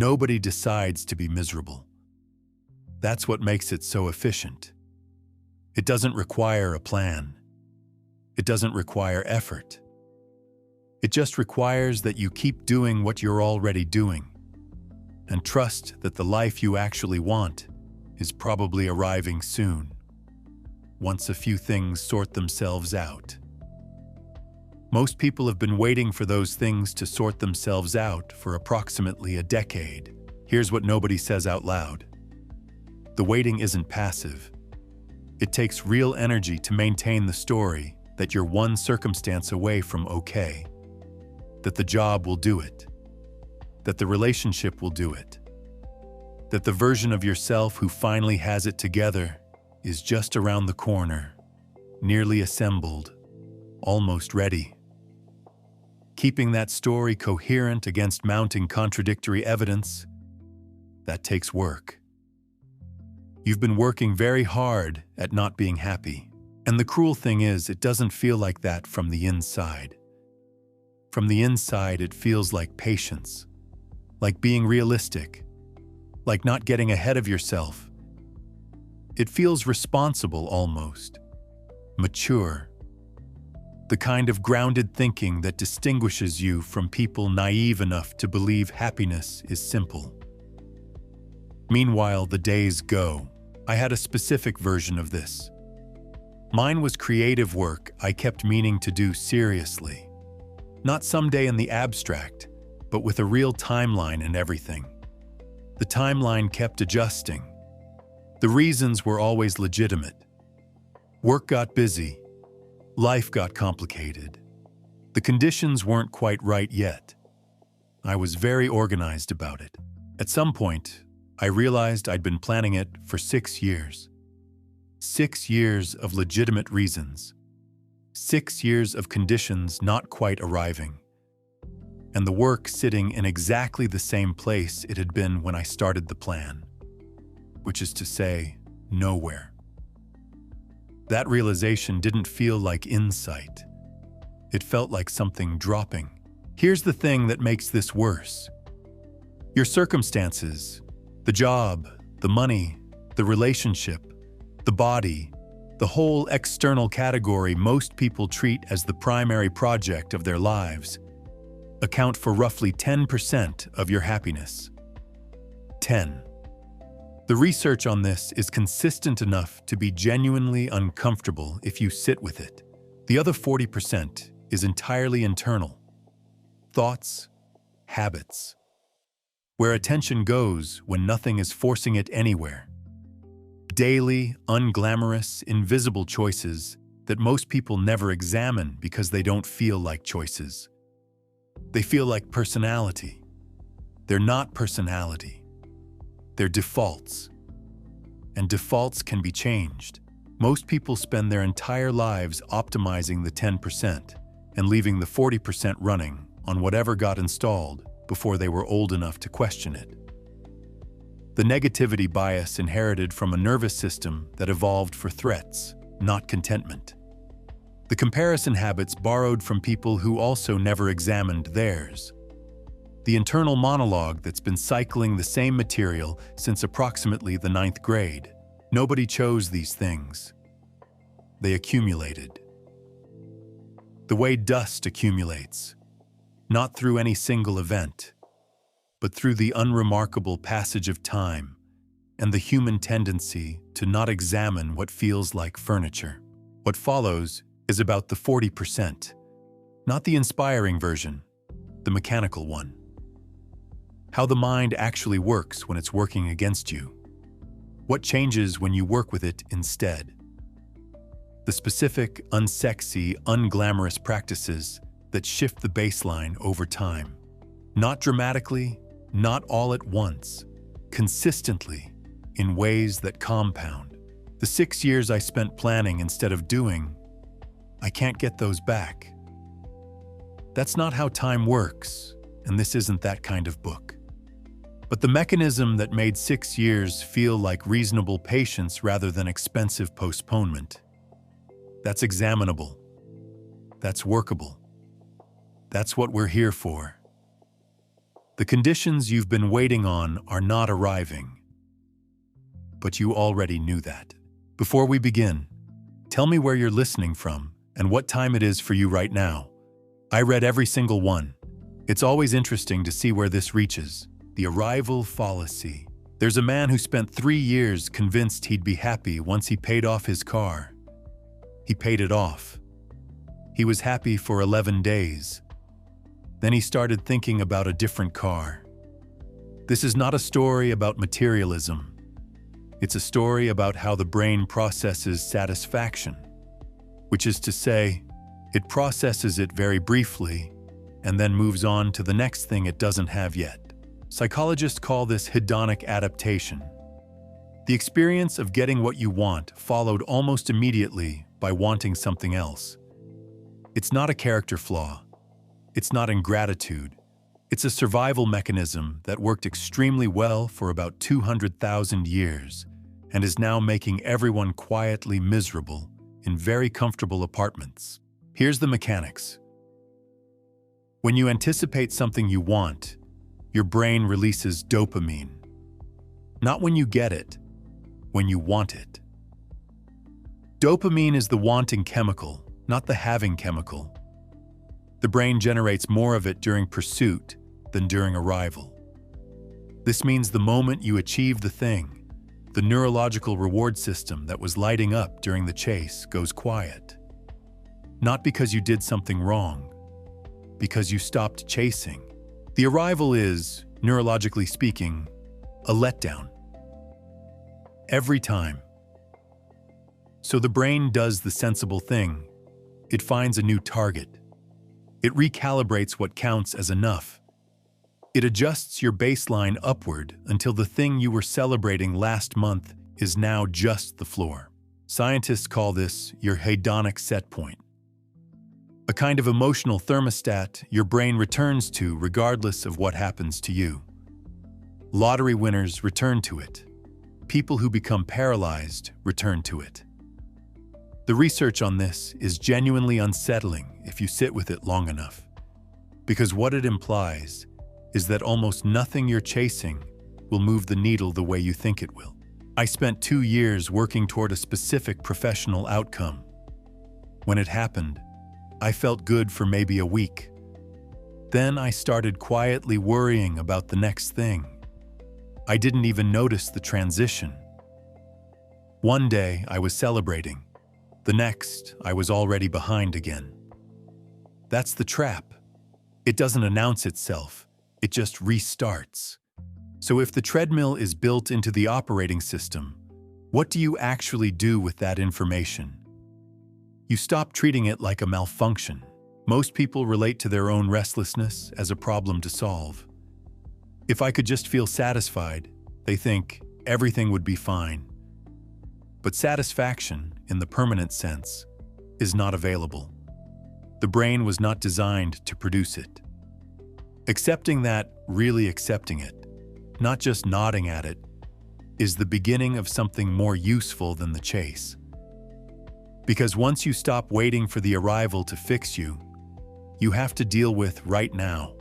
Nobody decides to be miserable. That's what makes it so efficient. It doesn't require a plan. It doesn't require effort. It just requires that you keep doing what you're already doing and trust that the life you actually want is probably arriving soon, once a few things sort themselves out. Most people have been waiting for those things to sort themselves out for approximately a decade. Here's what nobody says out loud. The waiting isn't passive. It takes real energy to maintain the story that you're one circumstance away from okay, that the job will do it, that the relationship will do it, that the version of yourself who finally has it together is just around the corner, nearly assembled, almost ready. Keeping that story coherent against mounting contradictory evidence, that takes work. You've been working very hard at not being happy, and the cruel thing is, it doesn't feel like that from the inside. From the inside, it feels like patience, like being realistic, like not getting ahead of yourself. It feels responsible almost, mature, the kind of grounded thinking that distinguishes you from people naive enough to believe happiness is simple. Meanwhile, the days go. I had a specific version of this. Mine was creative work I kept meaning to do seriously. Not someday in the abstract, but with a real timeline and everything. The timeline kept adjusting. The reasons were always legitimate. Work got busy. Life got complicated. The conditions weren't quite right yet. I was very organized about it. At some point, I realized I'd been planning it for 6 years. 6 years of legitimate reasons. 6 years of conditions not quite arriving. And the work sitting in exactly the same place it had been when I started the plan. Which is to say, nowhere. That realization didn't feel like insight. It felt like something dropping. Here's the thing that makes this worse. Your circumstances, the job, the money, the relationship, the body, the whole external category most people treat as the primary project of their lives, account for roughly 10% of your happiness. 10. The research on this is consistent enough to be genuinely uncomfortable if you sit with it. The other 40% is entirely internal. Thoughts, habits. Where attention goes when nothing is forcing it anywhere. Daily, unglamorous, invisible choices that most people never examine because they don't feel like choices. They feel like personality. They're not personality. They're defaults. And defaults can be changed. Most people spend their entire lives optimizing the 10% and leaving the 40% running on whatever got installed before they were old enough to question it. The negativity bias inherited from a nervous system that evolved for threats, not contentment. The comparison habits borrowed from people who also never examined theirs. The internal monologue that's been cycling the same material since approximately the 9th grade. Nobody chose these things. They accumulated. The way dust accumulates, not through any single event, but through the unremarkable passage of time and the human tendency to not examine what feels like furniture. What follows is about the 40%, not the inspiring version, the mechanical one. How the mind actually works when it's working against you. What changes when you work with it instead. The specific, unsexy, unglamorous practices that shift the baseline over time. Not dramatically, not all at once, consistently, in ways that compound. The 6 years I spent planning instead of doing, I can't get those back. That's not how time works, and this isn't that kind of book. But the mechanism that made 6 years feel like reasonable patience rather than expensive postponement, that's examinable. That's workable. That's what we're here for. The conditions you've been waiting on are not arriving. But you already knew that. Before we begin, tell me where you're listening from and what time it is for you right now. I read every single one. It's always interesting to see where this reaches. The arrival fallacy. There's a man who spent 3 years convinced he'd be happy once he paid off his car. He paid it off. He was happy for 11 days. Then he started thinking about a different car. This is not a story about materialism. It's a story about how the brain processes satisfaction, which is to say, it processes it very briefly and then moves on to the next thing it doesn't have yet. Psychologists call this hedonic adaptation. The experience of getting what you want followed almost immediately by wanting something else. It's not a character flaw. It's not ingratitude. It's a survival mechanism that worked extremely well for about 200,000 years and is now making everyone quietly miserable in very comfortable apartments. Here's the mechanics. When you anticipate something you want, your brain releases dopamine. Not when you get it, when you want it. Dopamine is the wanting chemical, not the having chemical. The brain generates more of it during pursuit than during arrival. This means the moment you achieve the thing, the neurological reward system that was lighting up during the chase goes quiet. Not because you did something wrong, because you stopped chasing. The arrival is, neurologically speaking, a letdown. Every time. So the brain does the sensible thing. It finds a new target. It recalibrates what counts as enough. It adjusts your baseline upward until the thing you were celebrating last month is now just the floor. Scientists call this your hedonic set point. A kind of emotional thermostat your brain returns to regardless of what happens to you. Lottery winners return to it. People who become paralyzed return to it. The research on this is genuinely unsettling if you sit with it long enough, because what it implies is that almost nothing you're chasing will move the needle the way you think it will. I spent 2 years working toward a specific professional outcome. When it happened, I felt good for maybe a week. Then I started quietly worrying about the next thing. I didn't even notice the transition. One day I was celebrating. The next, I was already behind again. That's the trap. It doesn't announce itself. It just restarts. So if the treadmill is built into the operating system, what do you actually do with that information? You stop treating it like a malfunction. Most people relate to their own restlessness as a problem to solve. If I could just feel satisfied, they think everything would be fine. But satisfaction, in the permanent sense, is not available. The brain was not designed to produce it. Accepting that, really accepting it, not just nodding at it, is the beginning of something more useful than the chase. Because once you stop waiting for the arrival to fix you, you have to deal with right now.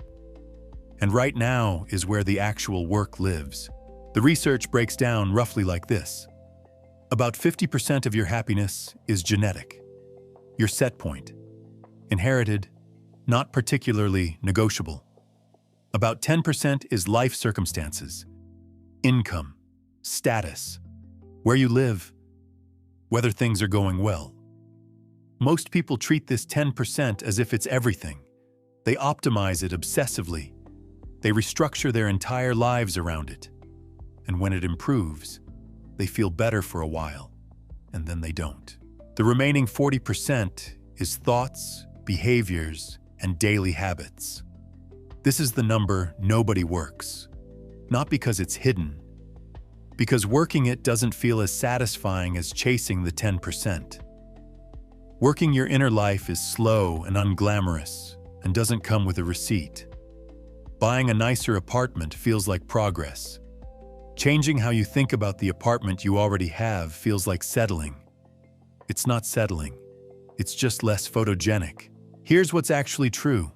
And right now is where the actual work lives. The research breaks down roughly like this. About 50% of your happiness is genetic, your set point, inherited, not particularly negotiable. About 10% is life circumstances, income, status, where you live, whether things are going well. Most people treat this 10% as if it's everything. They optimize it obsessively. They restructure their entire lives around it. And when it improves, they feel better for a while, and then they don't. The remaining 40% is thoughts, behaviors, and daily habits. This is the number nobody works. Not because it's hidden, because working it doesn't feel as satisfying as chasing the 10%. Working your inner life is slow and unglamorous and doesn't come with a receipt. Buying a nicer apartment feels like progress. Changing how you think about the apartment you already have feels like settling. It's not settling. It's just less photogenic. Here's what's actually true.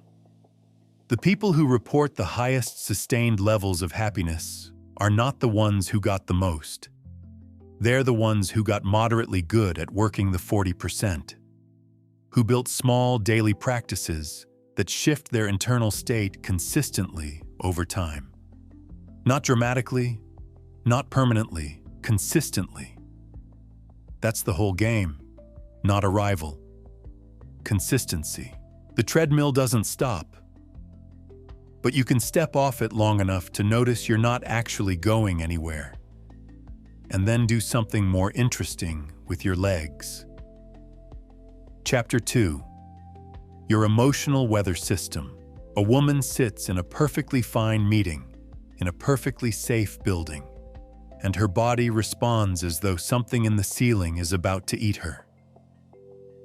The people who report the highest sustained levels of happiness are not the ones who got the most. They're the ones who got moderately good at working the 40%, who built small daily practices that shift their internal state consistently over time. Not dramatically, not permanently, consistently. That's the whole game, not arrival. Consistency. The treadmill doesn't stop, but you can step off it long enough to notice you're not actually going anywhere, and then do something more interesting with your legs. Chapter 2. Your emotional weather system. A woman sits in a perfectly fine meeting, in a perfectly safe building, and her body responds as though something in the ceiling is about to eat her.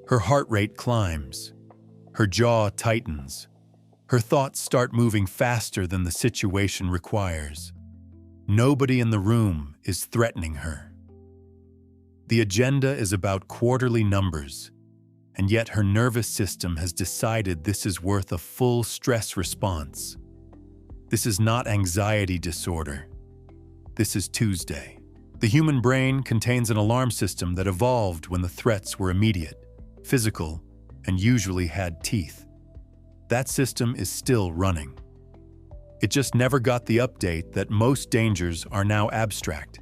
Her heart rate climbs, her jaw tightens, her thoughts start moving faster than the situation requires. Nobody in the room is threatening her. The agenda is about quarterly numbers, and yet her nervous system has decided this is worth a full stress response. This is not anxiety disorder. This is Tuesday. The human brain contains an alarm system that evolved when the threats were immediate, physical, and usually had teeth. That system is still running. It just never got the update that most dangers are now abstract.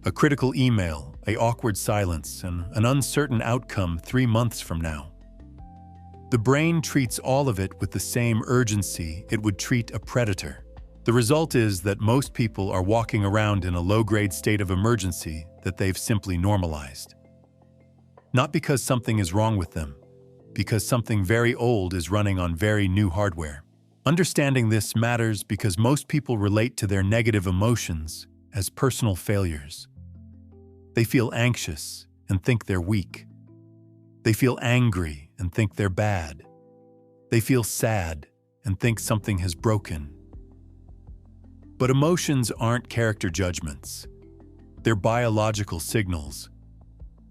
A critical email, an awkward silence, and an uncertain outcome 3 months from now. The brain treats all of it with the same urgency it would treat a predator. The result is that most people are walking around in a low-grade state of emergency that they've simply normalized. Not because something is wrong with them, because something very old is running on very new hardware. Understanding this matters because most people relate to their negative emotions as personal failures. They feel anxious and think they're weak. They feel angry and think they're bad. They feel sad and think something has broken. But emotions aren't character judgments. They're biological signals.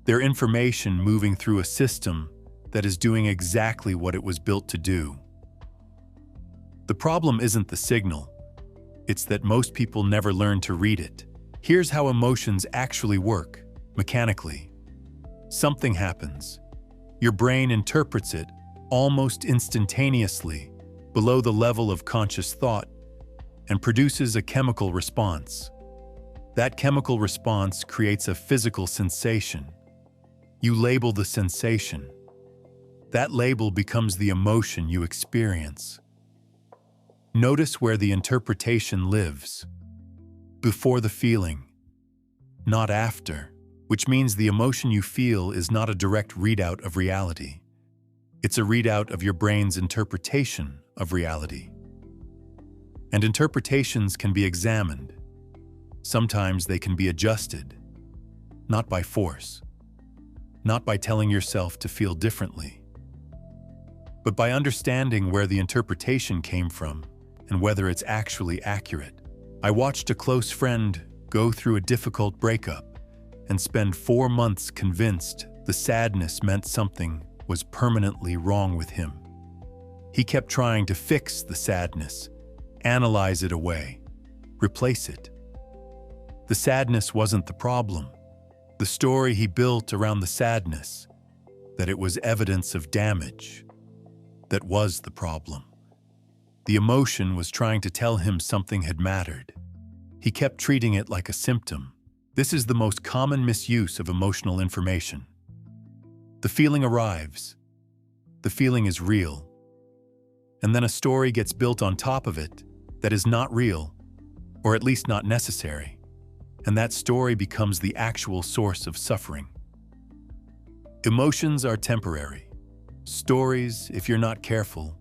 They're information moving through a system that is doing exactly what it was built to do. The problem isn't the signal. It's that most people never learn to read it. Here's how emotions actually work, mechanically. Something happens. Your brain interprets it almost instantaneously, below the level of conscious thought, and produces a chemical response. That chemical response creates a physical sensation. You label the sensation. That label becomes the emotion you experience. Notice where the interpretation lives. Before the feeling, not after, which means the emotion you feel is not a direct readout of reality. It's a readout of your brain's interpretation of reality. And interpretations can be examined. Sometimes they can be adjusted, not by force, not by telling yourself to feel differently, but by understanding where the interpretation came from and whether it's actually accurate. I watched a close friend go through a difficult breakup and spend 4 months convinced the sadness meant something was permanently wrong with him. He kept trying to fix the sadness, analyze it away, replace it. The sadness wasn't the problem. The story he built around the sadness, that it was evidence of damage, that was the problem. The emotion was trying to tell him something had mattered. He kept treating it like a symptom. This is the most common misuse of emotional information. The feeling arrives. The feeling is real. And then a story gets built on top of it that is not real, or at least not necessary. And that story becomes the actual source of suffering. Emotions are temporary. Stories, if you're not careful,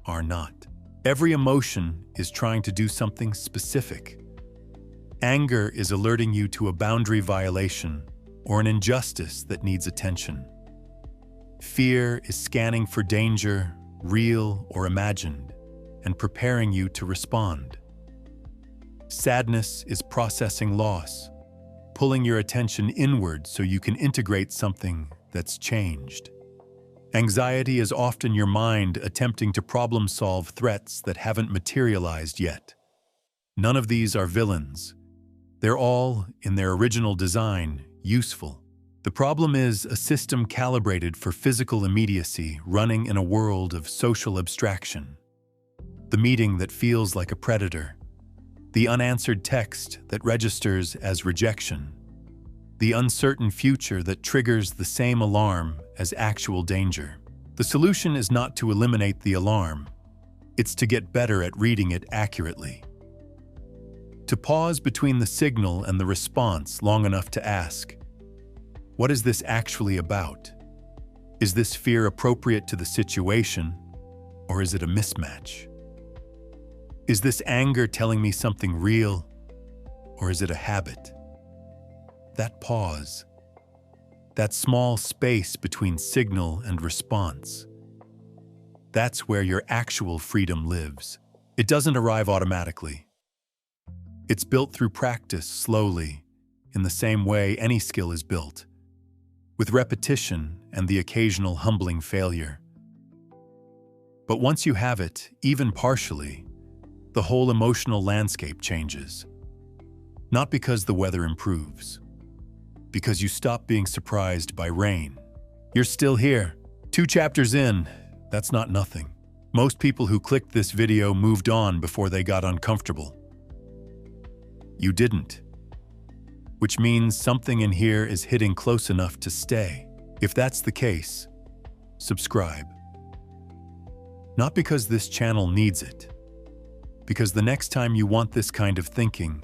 are not. Every emotion is trying to do something specific. Anger is alerting you to a boundary violation or an injustice that needs attention. Fear is scanning for danger, real or imagined, and preparing you to respond. Sadness is processing loss, pulling your attention inward so you can integrate something that's changed. Anxiety is often your mind attempting to problem-solve threats that haven't materialized yet. None of these are villains. They're all, in their original design, useful. The problem is a system calibrated for physical immediacy running in a world of social abstraction. The meeting that feels like a predator. The unanswered text that registers as rejection. The uncertain future that triggers the same alarm as actual danger. The solution is not to eliminate the alarm. It's to get better at reading it accurately. To pause between the signal and the response long enough to ask, what is this actually about? Is this fear appropriate to the situation, or is it a mismatch? Is this anger telling me something real, or is it a habit? That pause, that small space between signal and response, that's where your actual freedom lives. It doesn't arrive automatically. It's built through practice slowly, in the same way any skill is built, with repetition and the occasional humbling failure. But once you have it, even partially, the whole emotional landscape changes. Not because the weather improves, because you stop being surprised by rain. You're still here. 2 chapters in, that's not nothing. Most people who clicked this video moved on before they got uncomfortable. You didn't. Which means something in here is hitting close enough to stay. If that's the case, subscribe. Not because this channel needs it, because the next time you want this kind of thinking,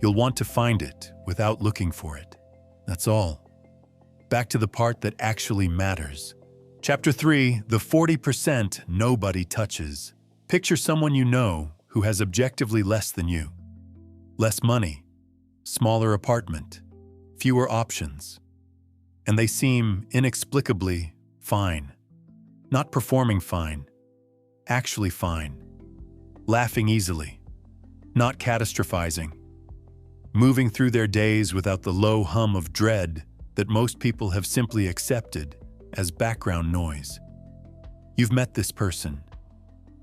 you'll want to find it without looking for it. That's all. Back to the part that actually matters. Chapter 3, the 40% nobody touches. Picture someone you know who has objectively less than you. Less money, smaller apartment, fewer options. And they seem inexplicably fine. Not performing fine, actually fine. Laughing easily, not catastrophizing. Moving through their days without the low hum of dread that most people have simply accepted as background noise. You've met this person.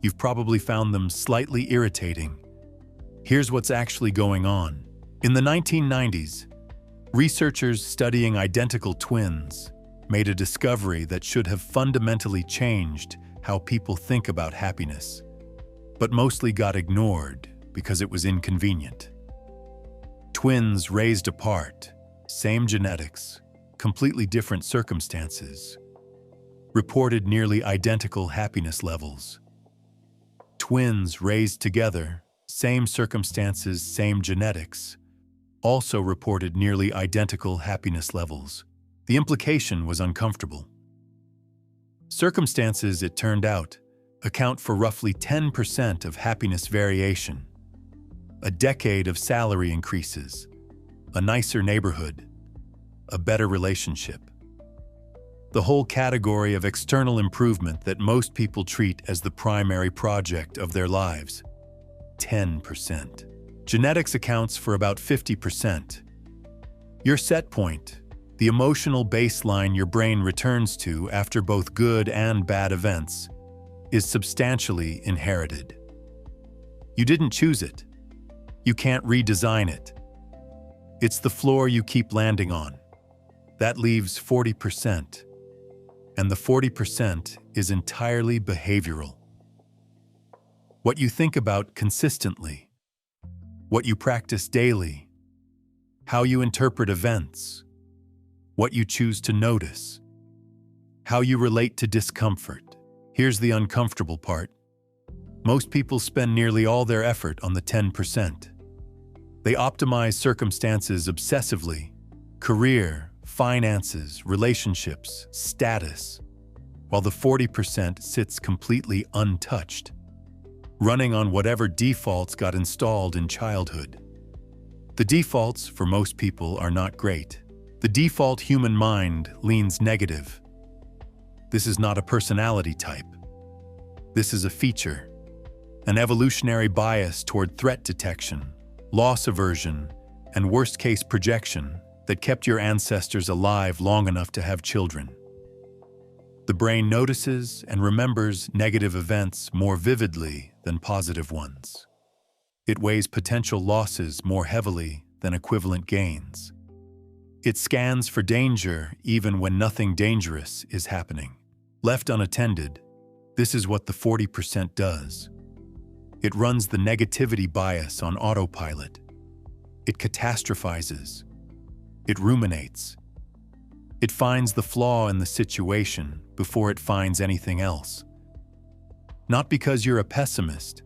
You've probably found them slightly irritating. Here's what's actually going on. In the 1990s, researchers studying identical twins made a discovery that should have fundamentally changed how people think about happiness, but mostly got ignored because it was inconvenient. Twins raised apart, same genetics, completely different circumstances, reported nearly identical happiness levels. Twins raised together, same circumstances, same genetics, also reported nearly identical happiness levels. The implication was uncomfortable. Circumstances, it turned out, account for roughly 10% of happiness variation. A decade of salary increases, a nicer neighborhood, a better relationship. The whole category of external improvement that most people treat as the primary project of their lives. 10%. Genetics accounts for about 50%. Your set point, the emotional baseline your brain returns to after both good and bad events, is substantially inherited. You didn't choose it. You can't redesign it. It's the floor you keep landing on. That leaves 40%. And the 40% is entirely behavioral. What you think about consistently, what you practice daily, how you interpret events, what you choose to notice, how you relate to discomfort. Here's the uncomfortable part. Most people spend nearly all their effort on the 10%. They optimize circumstances obsessively, career, finances, relationships, status, while the 40% sits completely untouched, running on whatever defaults got installed in childhood. The defaults, for most people, are not great. The default human mind leans negative. This is not a personality type. This is a feature, an evolutionary bias toward threat detection, loss aversion, and worst-case projection that kept your ancestors alive long enough to have children. The brain notices and remembers negative events more vividly than positive ones. It weighs potential losses more heavily than equivalent gains. It scans for danger even when nothing dangerous is happening. Left unattended, this is what the 40% does. It runs the negativity bias on autopilot. It catastrophizes. It ruminates. It finds the flaw in the situation before it finds anything else. Not because you're a pessimist,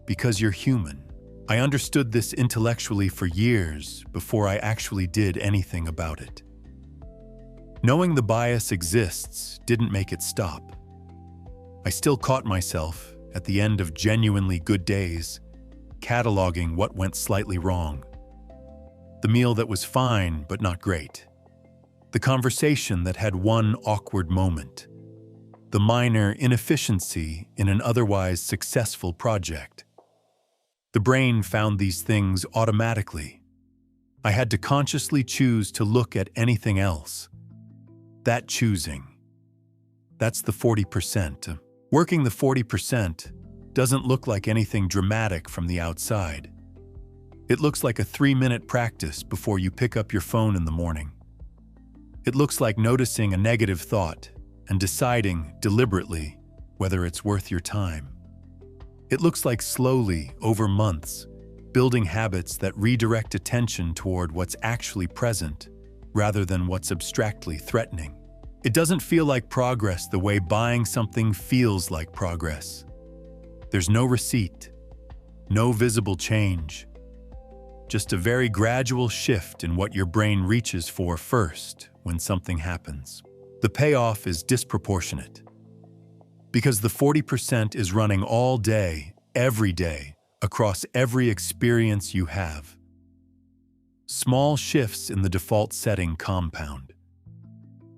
because you're human. I understood this intellectually for years before I actually did anything about it. Knowing the bias exists didn't make it stop. I still caught myself, at the end of genuinely good days, cataloging what went slightly wrong. The meal that was fine but not great. The conversation that had one awkward moment. The minor inefficiency in an otherwise successful project. The brain found these things automatically. I had to consciously choose to look at anything else. That choosing. That's the 40%. Working the 40% doesn't look like anything dramatic from the outside. It looks like a 3-minute practice before you pick up your phone in the morning. It looks like noticing a negative thought and deciding deliberately whether it's worth your time. It looks like slowly, over months, building habits that redirect attention toward what's actually present rather than what's abstractly threatening. It doesn't feel like progress the way buying something feels like progress. There's no receipt, no visible change, just a very gradual shift in what your brain reaches for first when something happens. The payoff is disproportionate. Because the 40% is running all day, every day, across every experience you have. Small shifts in the default setting compound.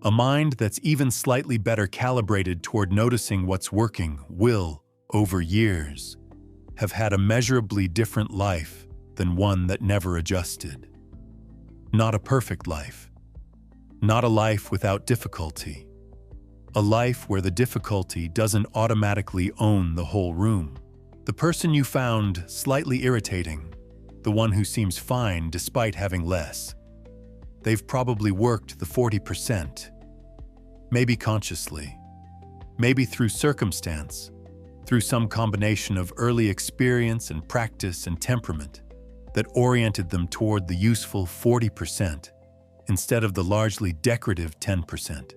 A mind that's even slightly better calibrated toward noticing what's working will, over years, have had a measurably different life than one that never adjusted. Not a perfect life. Not a life without difficulty. A life where the difficulty doesn't automatically own the whole room. The person you found slightly irritating, the one who seems fine despite having less, they've probably worked the 40%. Maybe consciously, maybe through circumstance, through some combination of early experience and practice and temperament that oriented them toward the useful 40% instead of the largely decorative 10%.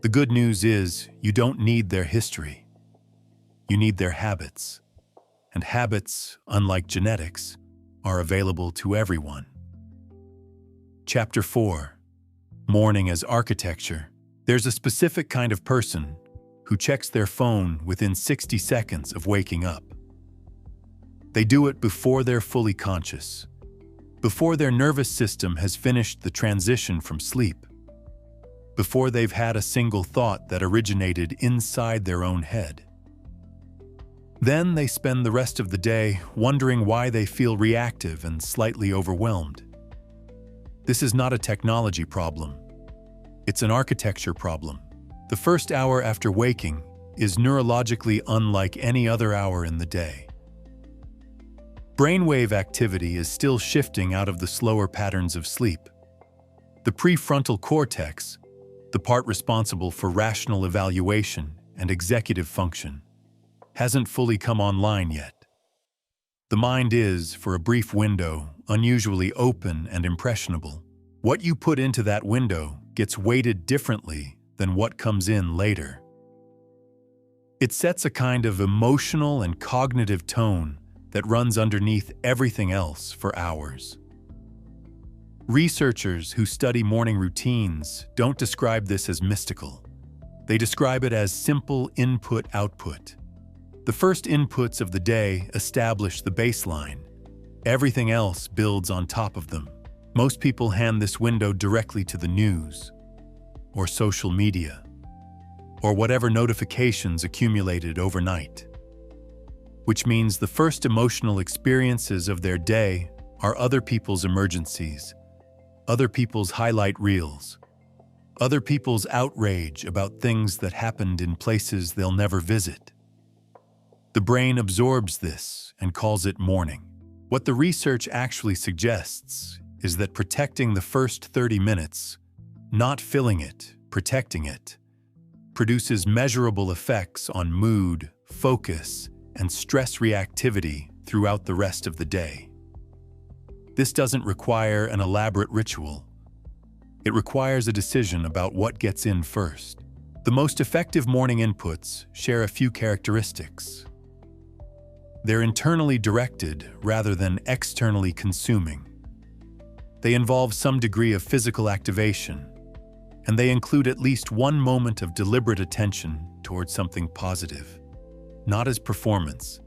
The good news is you don't need their history. You need their habits. And habits, unlike genetics, are available to everyone. Chapter 4. Morning as Architecture. There's a specific kind of person who checks their phone within 60 seconds of waking up. They do it before they're fully conscious, before their nervous system has finished the transition from sleep, before they've had a single thought that originated inside their own head. Then they spend the rest of the day wondering why they feel reactive and slightly overwhelmed. This is not a technology problem. It's an architecture problem. The first hour after waking is neurologically unlike any other hour in the day. Brainwave activity is still shifting out of the slower patterns of sleep. The prefrontal cortex, the part responsible for rational evaluation and executive function, hasn't fully come online yet. The mind is, for a brief window, unusually open and impressionable. What you put into that window gets weighted differently than what comes in later. It sets a kind of emotional and cognitive tone that runs underneath everything else for hours. Researchers who study morning routines don't describe this as mystical. They describe it as simple input-output. The first inputs of the day establish the baseline. Everything else builds on top of them. Most people hand this window directly to the news, or social media, or whatever notifications accumulated overnight. Which means the first emotional experiences of their day are other people's emergencies, other people's highlight reels, other people's outrage about things that happened in places they'll never visit. The brain absorbs this and calls it mourning. What the research actually suggests is that protecting the first 30 minutes, not filling it, protecting it, produces measurable effects on mood, focus, and stress reactivity throughout the rest of the day. This doesn't require an elaborate ritual. It requires a decision about what gets in first. The most effective morning inputs share a few characteristics. They're internally directed rather than externally consuming. They involve some degree of physical activation, and they include at least one moment of deliberate attention towards something positive, not as performance,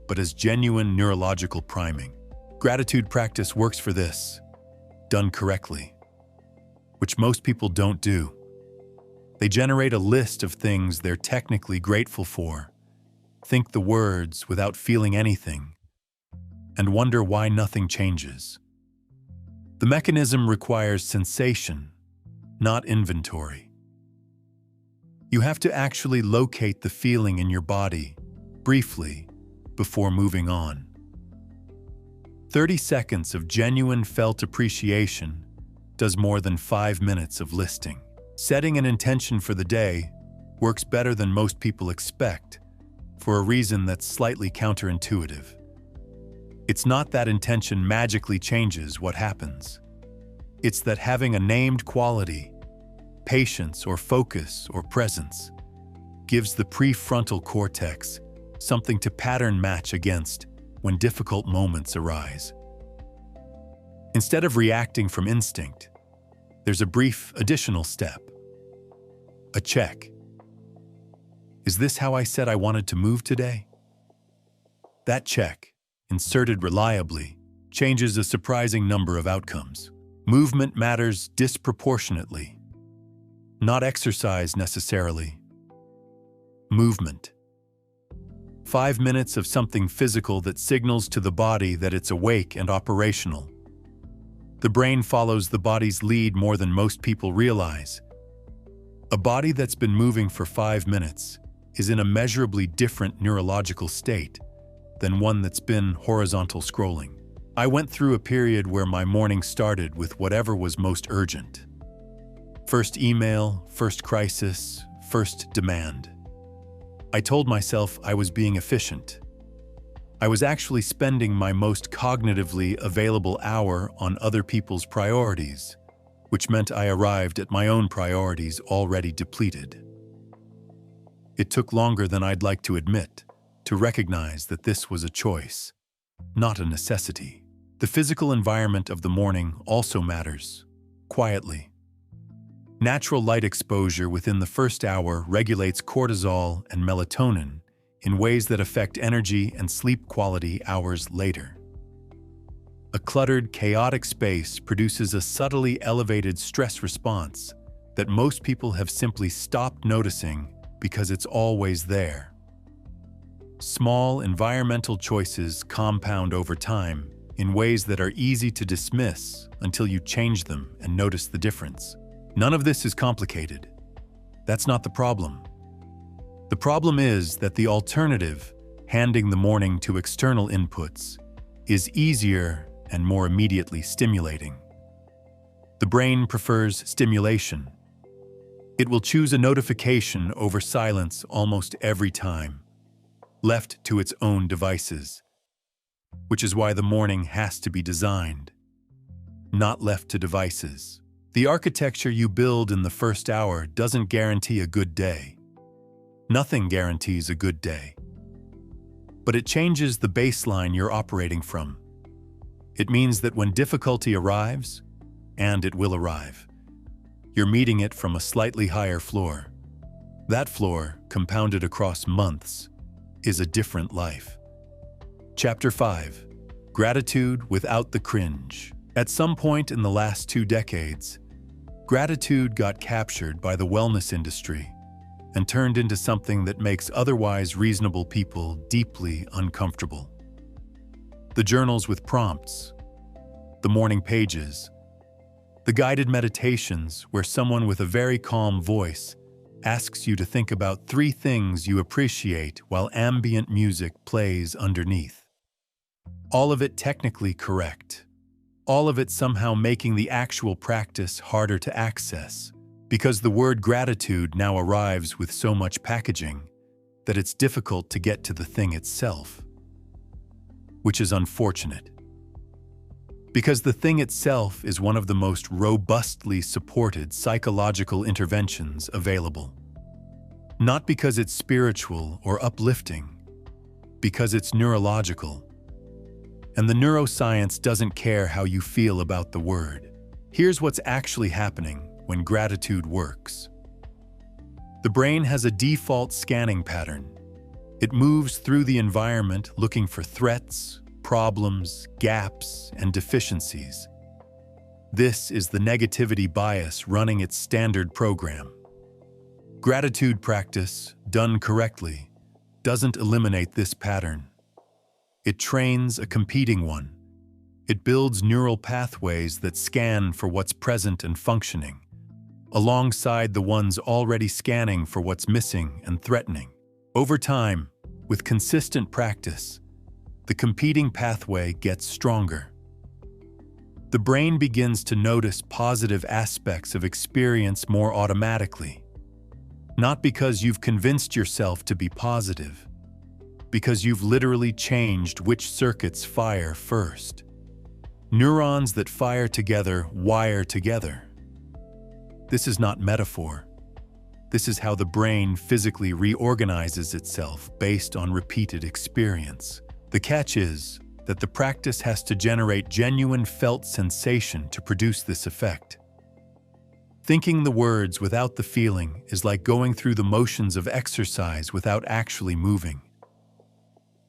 but as genuine neurological priming. Gratitude practice works for this, done correctly, which most people don't do. They generate a list of things they're technically grateful for, think the words without feeling anything, and wonder why nothing changes. The mechanism requires sensation, not inventory. You have to actually locate the feeling in your body, briefly, before moving on. 30 seconds of genuine felt appreciation does more than 5 minutes of listing. Setting an intention for the day works better than most people expect, for a reason that's slightly counterintuitive. It's not that intention magically changes what happens. It's that having a named quality, patience or focus or presence, gives the prefrontal cortex something to pattern match against when difficult moments arise. Instead of reacting from instinct, there's a brief additional step. A check. Is this how I said I wanted to move today? That check, inserted reliably, changes a surprising number of outcomes. Movement matters disproportionately. Not exercise necessarily. Movement. 5 minutes of something physical that signals to the body that it's awake and operational. The brain follows the body's lead more than most people realize. A body that's been moving for 5 minutes is in a measurably different neurological state than one that's been horizontal scrolling. I went through a period where my morning started with whatever was most urgent. First email, first crisis, first demand. I told myself I was being efficient. I was actually spending my most cognitively available hour on other people's priorities, which meant I arrived at my own priorities already depleted. It took longer than I'd like to admit to recognize that this was a choice, not a necessity. The physical environment of the morning also matters, quietly. Natural light exposure within the first hour regulates cortisol and melatonin in ways that affect energy and sleep quality hours later. A cluttered, chaotic space produces a subtly elevated stress response that most people have simply stopped noticing because it's always there. Small environmental choices compound over time in ways that are easy to dismiss until you change them and notice the difference. None of this is complicated. That's not the problem. The problem is that the alternative, handing the morning to external inputs, is easier and more immediately stimulating. The brain prefers stimulation. It will choose a notification over silence almost every time, left to its own devices, which is why the morning has to be designed, not left to devices. The architecture you build in the first hour doesn't guarantee a good day. Nothing guarantees a good day. But it changes the baseline you're operating from. It means that when difficulty arrives, and it will arrive, you're meeting it from a slightly higher floor. That floor, compounded across months, is a different life. Chapter 5. Gratitude without the cringe. At some point in the last 2 decades, gratitude got captured by the wellness industry and turned into something that makes otherwise reasonable people deeply uncomfortable. The journals with prompts, the morning pages, The guided meditations, where someone with a very calm voice asks you to think about 3 things you appreciate while ambient music plays underneath. All of it technically correct. All of it somehow making the actual practice harder to access, because the word gratitude now arrives with so much packaging that it's difficult to get to the thing itself, which is unfortunate. Because the thing itself is one of the most robustly supported psychological interventions available. Not because it's spiritual or uplifting, because it's neurological. And the neuroscience doesn't care how you feel about the word. Here's what's actually happening when gratitude works. The brain has a default scanning pattern. It moves through the environment looking for threats, problems, gaps, and deficiencies. This is the negativity bias running its standard program. Gratitude practice, done correctly, doesn't eliminate this pattern. It trains a competing one. It builds neural pathways that scan for what's present and functioning, alongside the ones already scanning for what's missing and threatening. Over time, with consistent practice, the competing pathway gets stronger. The brain begins to notice positive aspects of experience more automatically, not because you've convinced yourself to be positive, because you've literally changed which circuits fire first. Neurons that fire together wire together. This is not metaphor. This is how the brain physically reorganizes itself based on repeated experience. The catch is that the practice has to generate genuine felt sensation to produce this effect. Thinking the words without the feeling is like going through the motions of exercise without actually moving.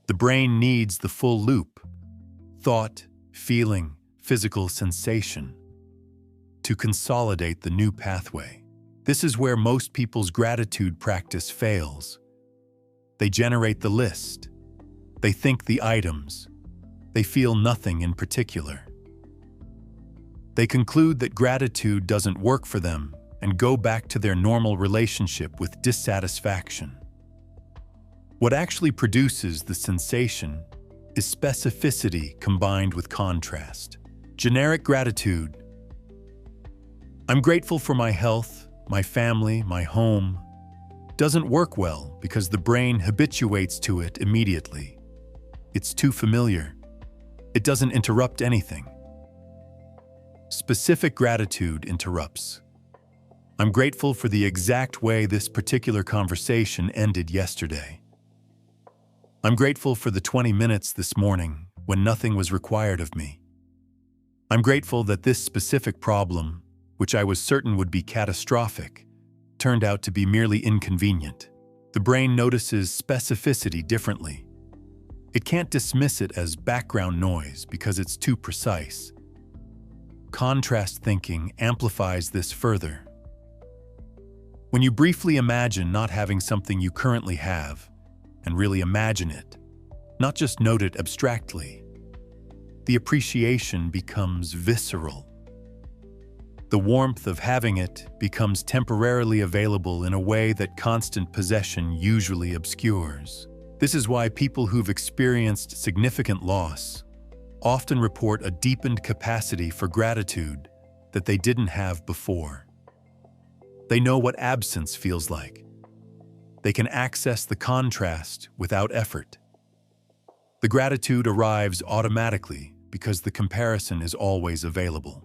The brain needs the full loop: thought, feeling, physical sensation, to consolidate the new pathway. This is where most people's gratitude practice fails. They generate the list. They think the items. They feel nothing in particular. They conclude that gratitude doesn't work for them and go back to their normal relationship with dissatisfaction. What actually produces the sensation is specificity combined with contrast. Generic gratitude. I'm grateful for my health, my family, my home, doesn't work well because the brain habituates to it immediately. It's too familiar. It doesn't interrupt anything. Specific gratitude interrupts. I'm grateful for the exact way this particular conversation ended yesterday. I'm grateful for the 20 minutes this morning when nothing was required of me. I'm grateful that this specific problem, which I was certain would be catastrophic, turned out to be merely inconvenient. The brain notices specificity differently. It can't dismiss it as background noise because it's too precise. Contrast thinking amplifies this further. When you briefly imagine not having something you currently have, and really imagine it, not just note it abstractly, the appreciation becomes visceral. The warmth of having it becomes temporarily available in a way that constant possession usually obscures. This is why people who've experienced significant loss often report a deepened capacity for gratitude that they didn't have before. They know what absence feels like. They can access the contrast without effort. The gratitude arrives automatically because the comparison is always available.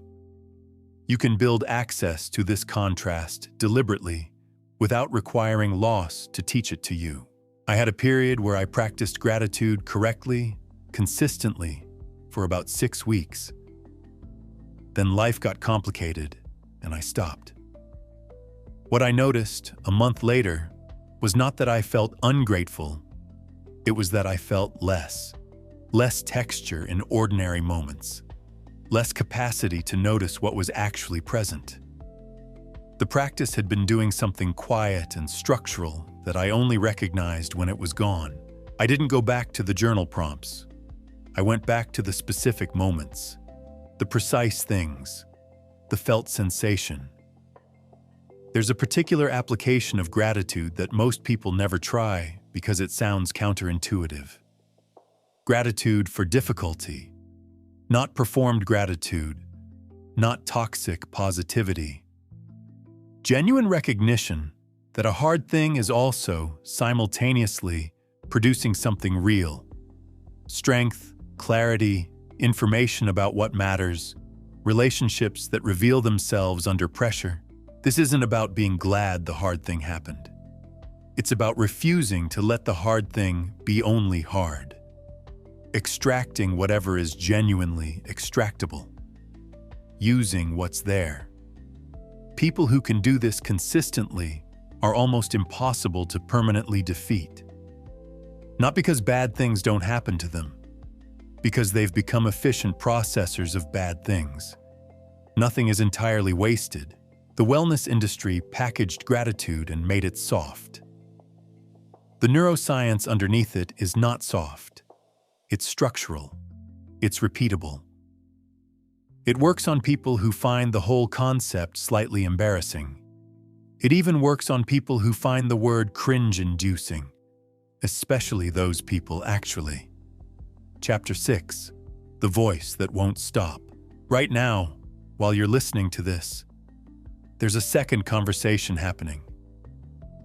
You can build access to this contrast deliberately without requiring loss to teach it to you. I had a period where I practiced gratitude correctly, consistently, for about 6 weeks. Then life got complicated and I stopped. What I noticed a month later was not that I felt ungrateful, it was that I felt less texture in ordinary moments, less capacity to notice what was actually present. The practice had been doing something quiet and structural that I only recognized when it was gone. I didn't go back to the journal prompts. I went back to the specific moments, the precise things, the felt sensation. There's a particular application of gratitude that most people never try because it sounds counterintuitive. Gratitude for difficulty, not performed gratitude, not toxic positivity. Genuine recognition that a hard thing is also, simultaneously, producing something real. Strength, clarity, information about what matters, relationships that reveal themselves under pressure. This isn't about being glad the hard thing happened. It's about refusing to let the hard thing be only hard. Extracting whatever is genuinely extractable. Using what's there. People who can do this consistently are almost impossible to permanently defeat. Not because bad things don't happen to them, because they've become efficient processors of bad things. Nothing is entirely wasted. The wellness industry packaged gratitude and made it soft. The neuroscience underneath it is not soft. It's structural. It's repeatable. It works on people who find the whole concept slightly embarrassing. It even works on people who find the word cringe-inducing, especially those people actually. Chapter 6. The Voice That Won't Stop. Right now, while you're listening to this, there's a second conversation happening.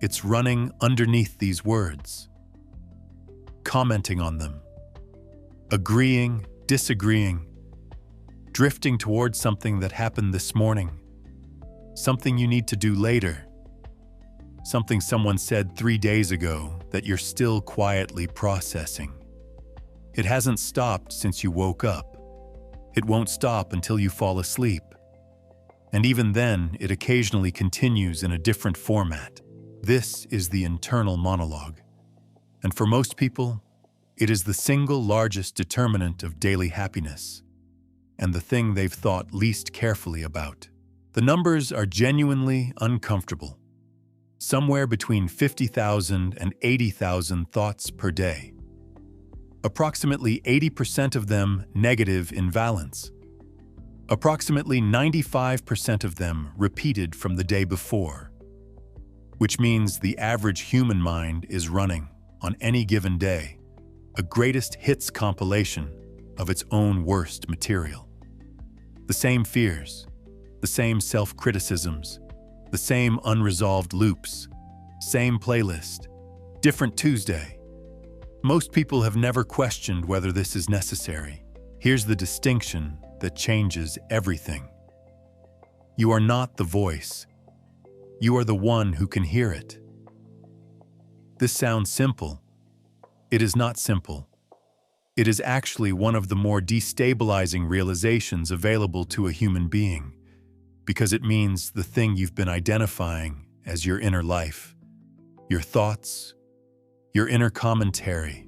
It's running underneath these words. Commenting on them. Agreeing, disagreeing. Drifting towards something that happened this morning. Something you need to do later. Something someone said 3 days ago that you're still quietly processing. It hasn't stopped since you woke up. It won't stop until you fall asleep. And even then, it occasionally continues in a different format. This is the internal monologue. And for most people, it is the single largest determinant of daily happiness, and the thing they've thought least carefully about. The numbers are genuinely uncomfortable. Somewhere between 50,000 and 80,000 thoughts per day. Approximately 80% of them negative in valence. Approximately 95% of them repeated from the day before. Which means the average human mind is running, on any given day, a greatest hits compilation of its own worst material. The same fears, the same self-criticisms, the same unresolved loops, same playlist, different Tuesday. Most people have never questioned whether this is necessary. Here's the distinction that changes everything. You are not the voice. You are the one who can hear it. This sounds simple. It is not simple. It is actually one of the more destabilizing realizations available to a human being, because it means the thing you've been identifying as your inner life, your thoughts, your inner commentary,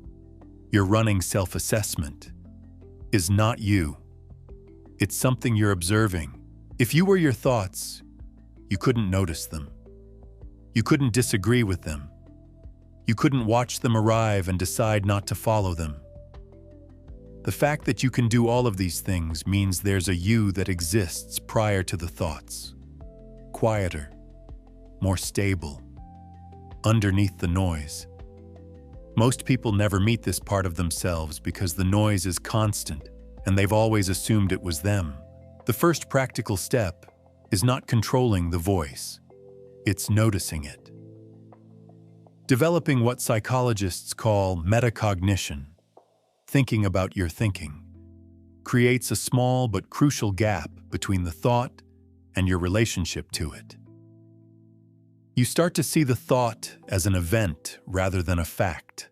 your running self-assessment, is not you. It's something you're observing. If you were your thoughts, you couldn't notice them. You couldn't disagree with them. You couldn't watch them arrive and decide not to follow them. The fact that you can do all of these things means there's a you that exists prior to the thoughts. Quieter, more stable, underneath the noise. Most people never meet this part of themselves because the noise is constant and they've always assumed it was them. The first practical step is not controlling the voice, it's noticing it. Developing what psychologists call metacognition, thinking about your thinking, creates a small but crucial gap between the thought and your relationship to it. You start to see the thought as an event rather than a fact,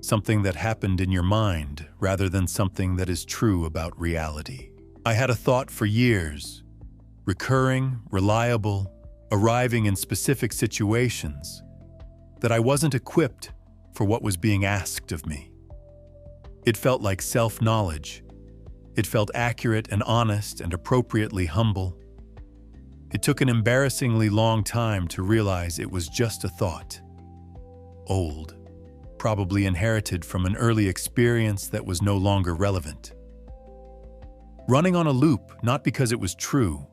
something that happened in your mind rather than something that is true about reality. I had a thought for years, recurring, reliable, arriving in specific situations, that I wasn't equipped for what was being asked of me. It felt like self-knowledge. It felt accurate and honest and appropriately humble. It took an embarrassingly long time to realize it was just a thought. Old, probably inherited from an early experience that was no longer relevant. Running on a loop, not because it was true,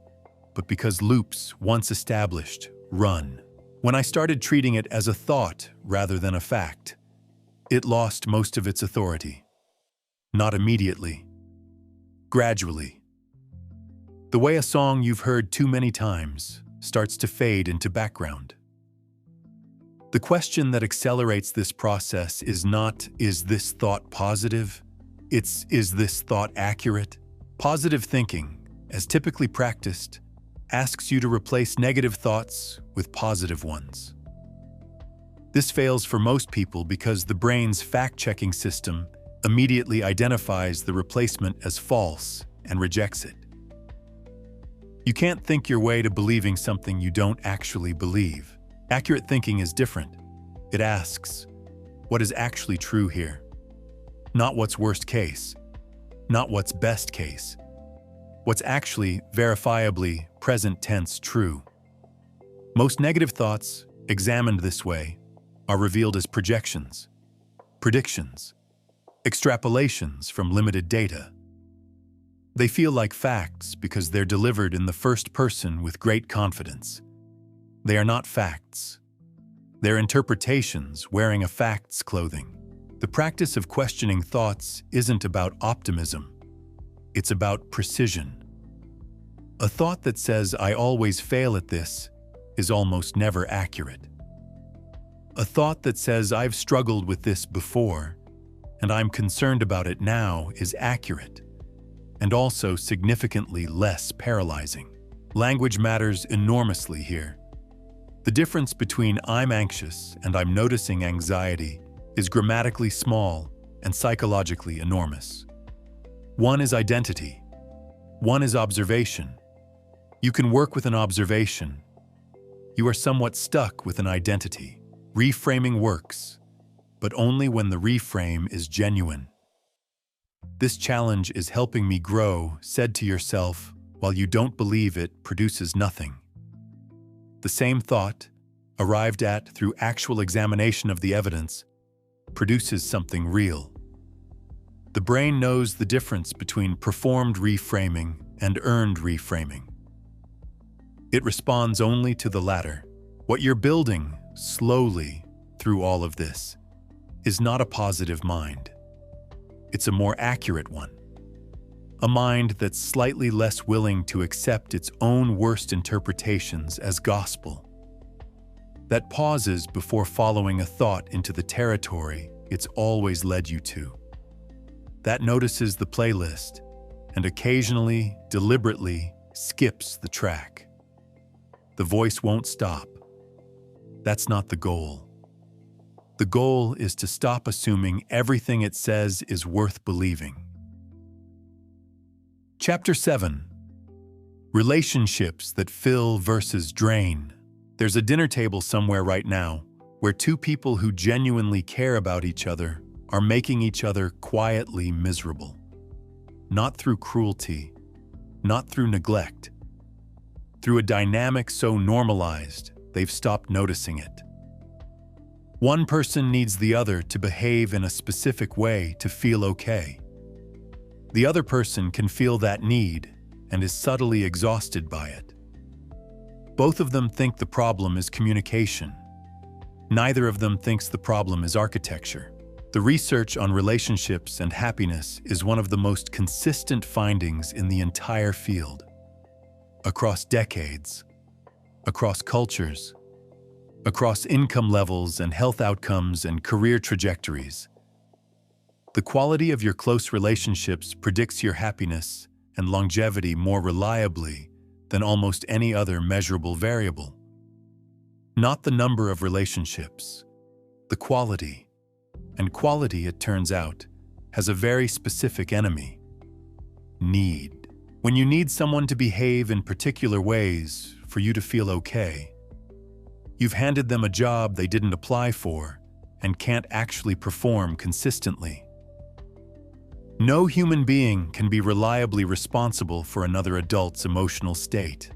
but because loops, once established, run. When I started treating it as a thought rather than a fact, it lost most of its authority. Not immediately. Gradually. The way a song you've heard too many times starts to fade into background. The question that accelerates this process is not, is this thought positive? It's, is this thought accurate? Positive thinking, as typically practiced, asks you to replace negative thoughts with positive ones. This fails for most people because the brain's fact-checking system immediately identifies the replacement as false and rejects it. You can't think your way to believing something you don't actually believe. Accurate thinking is different. It asks, what is actually true here? Not what's worst case, not what's best case. What's actually, verifiably, present tense true. Most negative thoughts, examined this way, are revealed as projections, predictions, extrapolations from limited data. They feel like facts because they're delivered in the first person with great confidence. They are not facts. They're interpretations wearing a fact's clothing. The practice of questioning thoughts isn't about optimism. It's about precision. A thought that says, I always fail at this, is almost never accurate. A thought that says, I've struggled with this before, and I'm concerned about it now, is accurate, and also significantly less paralyzing. Language matters enormously here. The difference between I'm anxious and I'm noticing anxiety is grammatically small and psychologically enormous. One is identity. One is observation. You can work with an observation. You are somewhat stuck with an identity. Reframing works, but only when the reframe is genuine. This challenge is helping me grow, said to yourself, while you don't believe it produces nothing. The same thought, arrived at through actual examination of the evidence, produces something real. The brain knows the difference between performed reframing and earned reframing. It responds only to the latter. What you're building, slowly, through all of this, is not a positive mind. It's a more accurate one. A mind that's slightly less willing to accept its own worst interpretations as gospel. That pauses before following a thought into the territory it's always led you to. That notices the playlist and occasionally, deliberately, skips the track. The voice won't stop. That's not the goal. The goal is to stop assuming everything it says is worth believing. Chapter 7. Relationships that fill versus drain. There's a dinner table somewhere right now where two people who genuinely care about each other are making each other quietly miserable. Not through cruelty, not through neglect. Through a dynamic so normalized, they've stopped noticing it. One person needs the other to behave in a specific way to feel okay. The other person can feel that need and is subtly exhausted by it. Both of them think the problem is communication. Neither of them thinks the problem is architecture. The research on relationships and happiness is one of the most consistent findings in the entire field. Across decades, across cultures, across income levels and health outcomes and career trajectories. The quality of your close relationships predicts your happiness and longevity more reliably than almost any other measurable variable. Not the number of relationships, the quality. And quality, it turns out, has a very specific enemy: need. When you need someone to behave in particular ways for you to feel okay, you've handed them a job they didn't apply for and can't actually perform consistently. No human being can be reliably responsible for another adult's emotional state.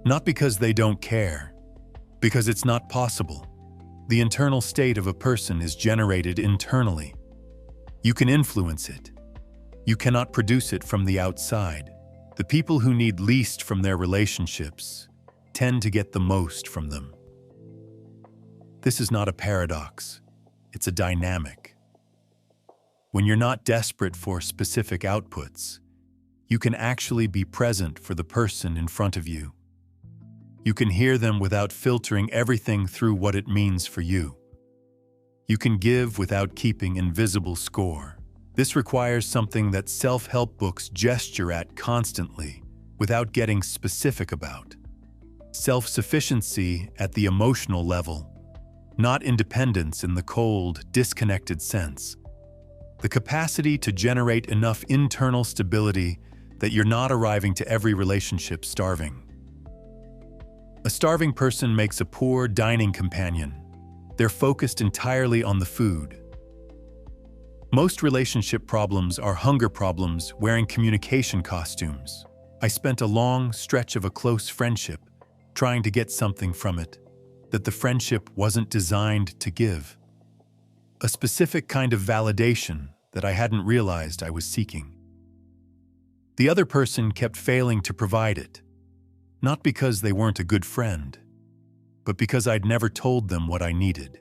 Not because they don't care, because it's not possible. The internal state of a person is generated internally. You can influence it. You cannot produce it from the outside. The people who need least from their relationships tend to get the most from them. This is not a paradox, it's a dynamic. When you're not desperate for specific outputs, you can actually be present for the person in front of you. You can hear them without filtering everything through what it means for you. You can give without keeping invisible score. This requires something that self-help books gesture at constantly, without getting specific about. Self-sufficiency at the emotional level, not independence in the cold, disconnected sense. The capacity to generate enough internal stability that you're not arriving to every relationship starving. A starving person makes a poor dining companion. They're focused entirely on the food. Most relationship problems are hunger problems wearing communication costumes. I spent a long stretch of a close friendship trying to get something from it that the friendship wasn't designed to give. A specific kind of validation that I hadn't realized I was seeking. The other person kept failing to provide it, not because they weren't a good friend, but because I'd never told them what I needed.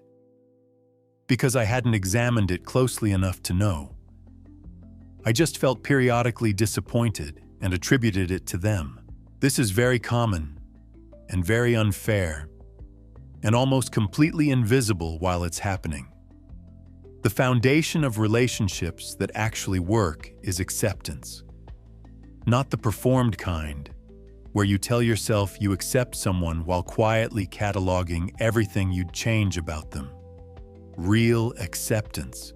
Because I hadn't examined it closely enough to know. I just felt periodically disappointed and attributed it to them. This is very common and very unfair and almost completely invisible while it's happening. The foundation of relationships that actually work is acceptance. Not the performed kind, where you tell yourself you accept someone while quietly cataloging everything you'd change about them. Real acceptance,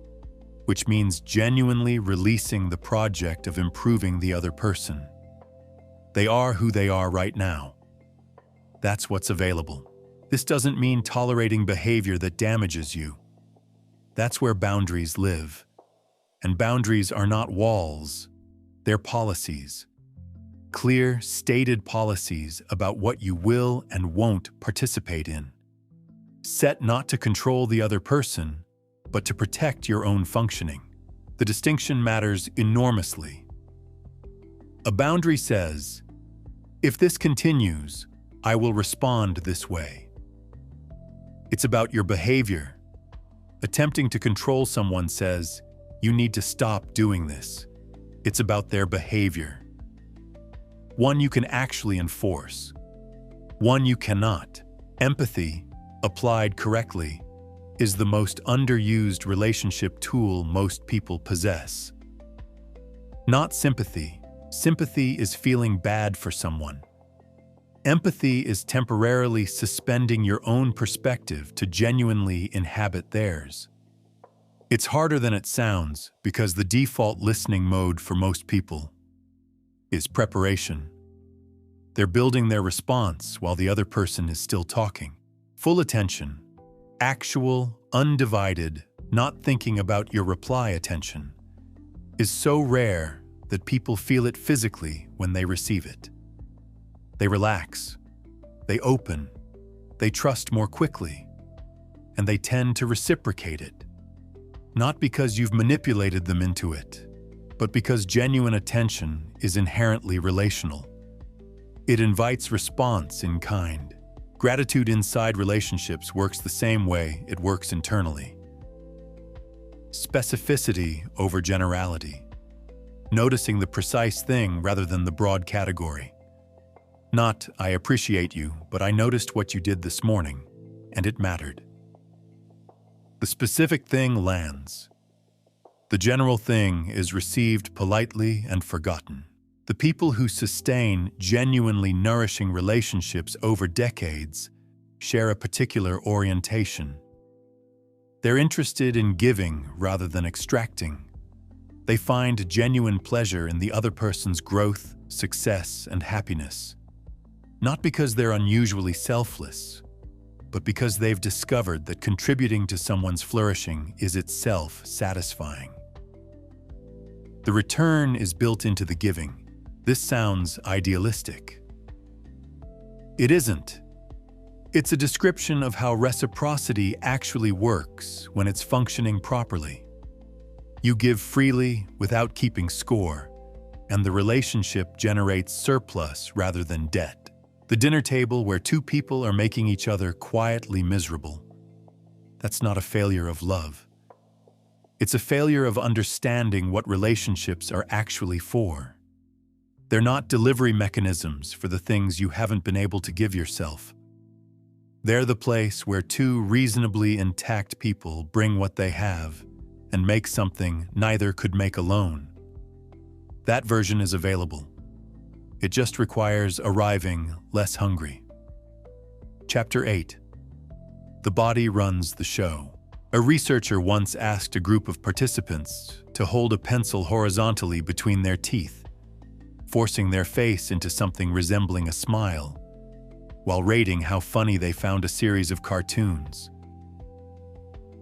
which means genuinely releasing the project of improving the other person. They are who they are right now. That's what's available. This doesn't mean tolerating behavior that damages you. That's where boundaries live. And boundaries are not walls, they're policies. Clear, stated policies about what you will and won't participate in. Set not to control the other person, but to protect your own functioning. The distinction matters enormously. A boundary says, if this continues, I will respond this way. It's about your behavior. Attempting to control someone says, you need to stop doing this. It's about their behavior. One you can actually enforce. One you cannot. Empathy, applied correctly, is the most underused relationship tool most people possess. Not sympathy. Sympathy is feeling bad for someone. Empathy is temporarily suspending your own perspective to genuinely inhabit theirs. It's harder than it sounds because the default listening mode for most people is preparation. They're building their response while the other person is still talking. Full attention, actual, undivided, not thinking about your reply attention, is so rare that people feel it physically when they receive it. They relax, they open, they trust more quickly, and they tend to reciprocate it. Not because you've manipulated them into it, but because genuine attention is inherently relational. It invites response in kind. Gratitude inside relationships works the same way it works internally. Specificity over generality. Noticing the precise thing rather than the broad category. Not, I appreciate you, but I noticed what you did this morning, and it mattered. The specific thing lands. The general thing is received politely and forgotten. The people who sustain genuinely nourishing relationships over decades share a particular orientation. They're interested in giving rather than extracting. They find genuine pleasure in the other person's growth, success, and happiness. Not because they're unusually selfless, but because they've discovered that contributing to someone's flourishing is itself satisfying. The return is built into the giving. This sounds idealistic. It isn't. It's a description of how reciprocity actually works when it's functioning properly. You give freely without keeping score, and the relationship generates surplus rather than debt. The dinner table where two people are making each other quietly miserable. That's not a failure of love. It's a failure of understanding what relationships are actually for. They're not delivery mechanisms for the things you haven't been able to give yourself. They're the place where two reasonably intact people bring what they have and make something neither could make alone. That version is available. It just requires arriving less hungry. Chapter 8. The body runs the show. A researcher once asked a group of participants to hold a pencil horizontally between their teeth, forcing their face into something resembling a smile, while rating how funny they found a series of cartoons.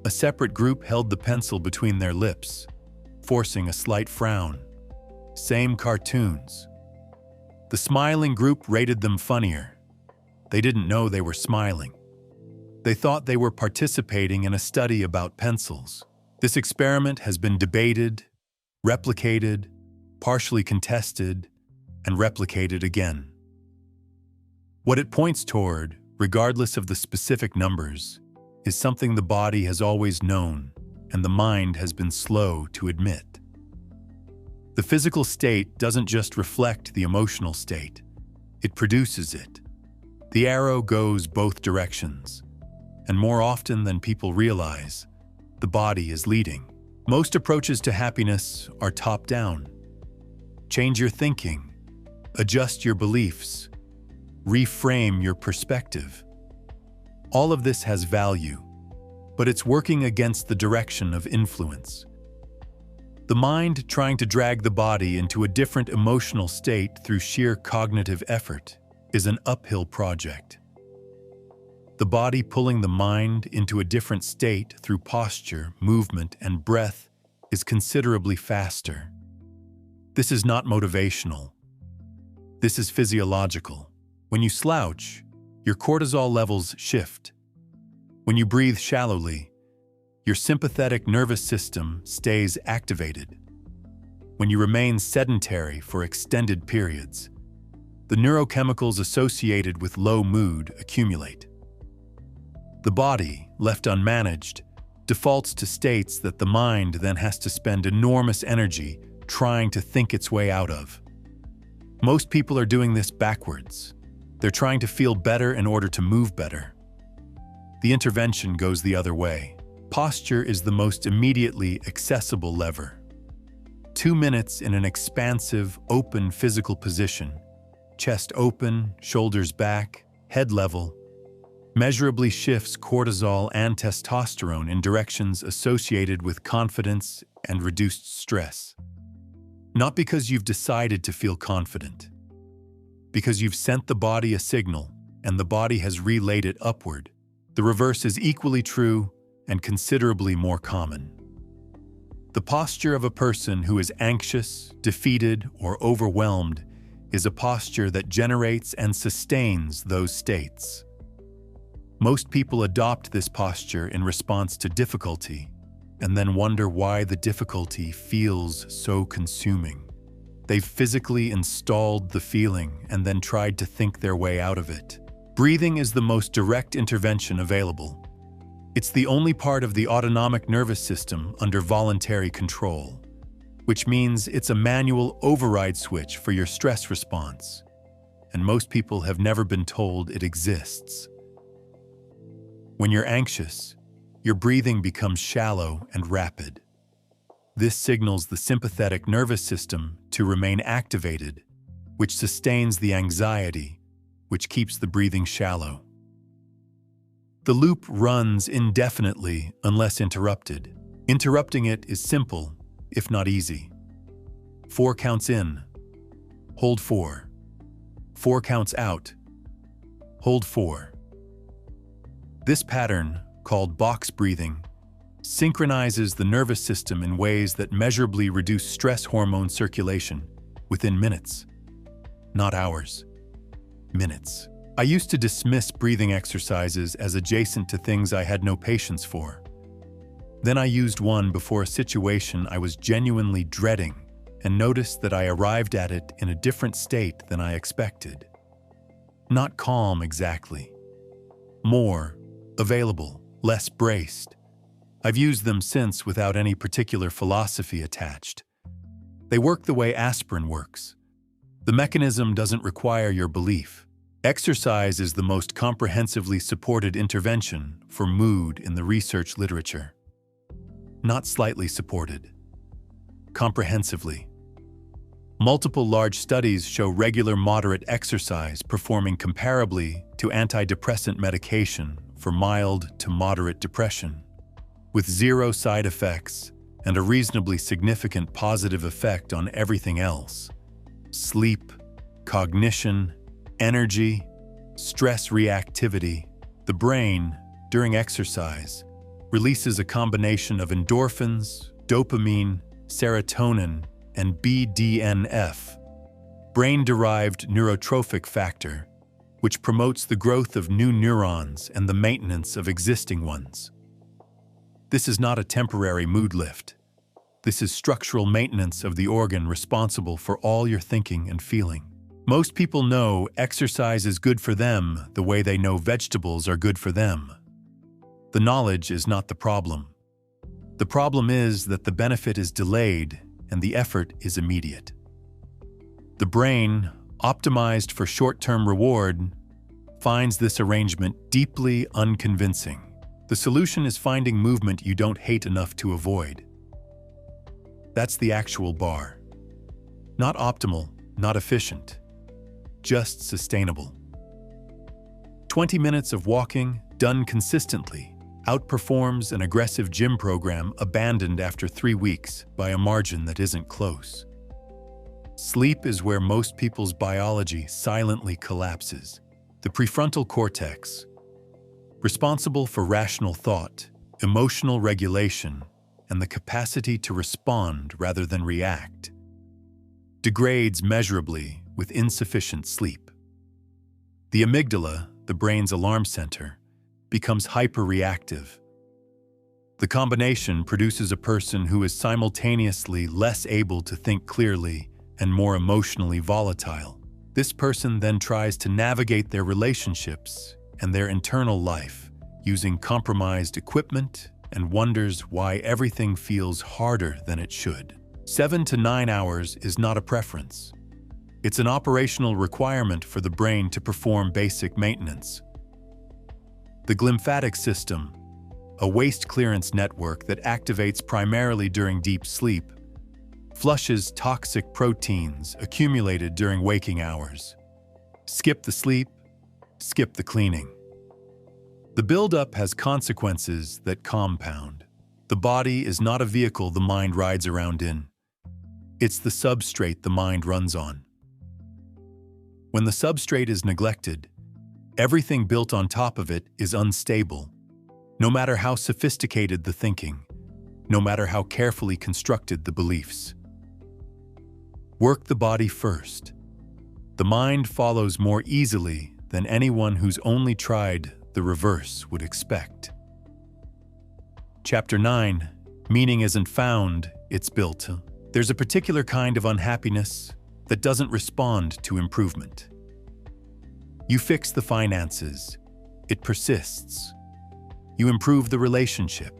A separate group held the pencil between their lips, forcing a slight frown. Same cartoons. The smiling group rated them funnier. They didn't know they were smiling. They thought they were participating in a study about pencils. This experiment has been debated, replicated, partially contested, and replicated again. What it points toward, regardless of the specific numbers, is something the body has always known and the mind has been slow to admit. The physical state doesn't just reflect the emotional state, it produces it. The arrow goes both directions, and more often than people realize, the body is leading. Most approaches to happiness are top-down. Change your thinking, adjust your beliefs, reframe your perspective. All of this has value, but it's working against the direction of influence. The mind trying to drag the body into a different emotional state through sheer cognitive effort is an uphill project. The body pulling the mind into a different state through posture, movement, and breath is considerably faster. This is not motivational. This is physiological. When you slouch, your cortisol levels shift. When you breathe shallowly, your sympathetic nervous system stays activated. When you remain sedentary for extended periods, the neurochemicals associated with low mood accumulate. The body, left unmanaged, defaults to states that the mind then has to spend enormous energy trying to think its way out of. Most people are doing this backwards. They're trying to feel better in order to move better. The intervention goes the other way. Posture is the most immediately accessible lever. 2 minutes in an expansive, open physical position, chest open, shoulders back, head level, measurably shifts cortisol and testosterone in directions associated with confidence and reduced stress. Not because you've decided to feel confident, because you've sent the body a signal and the body has relayed it upward. The reverse is equally true and considerably more common. The posture of a person who is anxious, defeated, or overwhelmed is a posture that generates and sustains those states. Most people adopt this posture in response to difficulty and then wonder why the difficulty feels so consuming. They've physically installed the feeling and then tried to think their way out of it. Breathing is the most direct intervention available. It's the only part of the autonomic nervous system under voluntary control, which means it's a manual override switch for your stress response, and most people have never been told it exists. When you're anxious, your breathing becomes shallow and rapid. This signals the sympathetic nervous system to remain activated, which sustains the anxiety, which keeps the breathing shallow. The loop runs indefinitely unless interrupted. Interrupting it is simple, if not easy. 4 counts in, hold 4. 4 counts out, hold 4. This pattern, called box breathing, synchronizes the nervous system in ways that measurably reduce stress hormone circulation within minutes, not hours, minutes. I used to dismiss breathing exercises as adjacent to things I had no patience for. Then I used one before a situation I was genuinely dreading and noticed that I arrived at it in a different state than I expected. Not calm exactly. More available, less braced. I've used them since without any particular philosophy attached. They work the way aspirin works. The mechanism doesn't require your belief. Exercise is the most comprehensively supported intervention for mood in the research literature. Not slightly supported. Comprehensively. Multiple large studies show regular moderate exercise performing comparably to antidepressant medication for mild to moderate depression, with zero side effects and a reasonably significant positive effect on everything else: sleep, cognition, energy, stress reactivity. The brain, during exercise, releases a combination of endorphins, dopamine, serotonin, and BDNF, brain-derived neurotrophic factor, which promotes the growth of new neurons and the maintenance of existing ones. This is not a temporary mood lift. This is structural maintenance of the organ responsible for all your thinking and feeling. Most people know exercise is good for them the way they know vegetables are good for them. The knowledge is not the problem. The problem is that the benefit is delayed and the effort is immediate. The brain, optimized for short-term reward, finds this arrangement deeply unconvincing. The solution is finding movement you don't hate enough to avoid. That's the actual bar. Not optimal, not efficient, just sustainable. 20 minutes of walking, done consistently, outperforms an aggressive gym program abandoned after 3 weeks by a margin that isn't close. Sleep is where most people's biology silently collapses. The prefrontal cortex, responsible for rational thought, emotional regulation, and the capacity to respond rather than react, degrades measurably with insufficient sleep. The amygdala, the brain's alarm center, becomes hyperreactive. The combination produces a person who is simultaneously less able to think clearly and more emotionally volatile. This person then tries to navigate their relationships and their internal life using compromised equipment and wonders why everything feels harder than it should. 7 to 9 hours is not a preference. It's an operational requirement for the brain to perform basic maintenance. The glymphatic system, a waste clearance network that activates primarily during deep sleep, flushes toxic proteins accumulated during waking hours. Skip the sleep, skip the cleaning. The buildup has consequences that compound. The body is not a vehicle the mind rides around in. It's the substrate the mind runs on. When the substrate is neglected, everything built on top of it is unstable, no matter how sophisticated the thinking, no matter how carefully constructed the beliefs. Work the body first. The mind follows more easily than anyone who's only tried the reverse would expect. Chapter 9, Meaning Isn't Found, It's Built. There's a particular kind of unhappiness that doesn't respond to improvement. You fix the finances, it persists. You improve the relationship,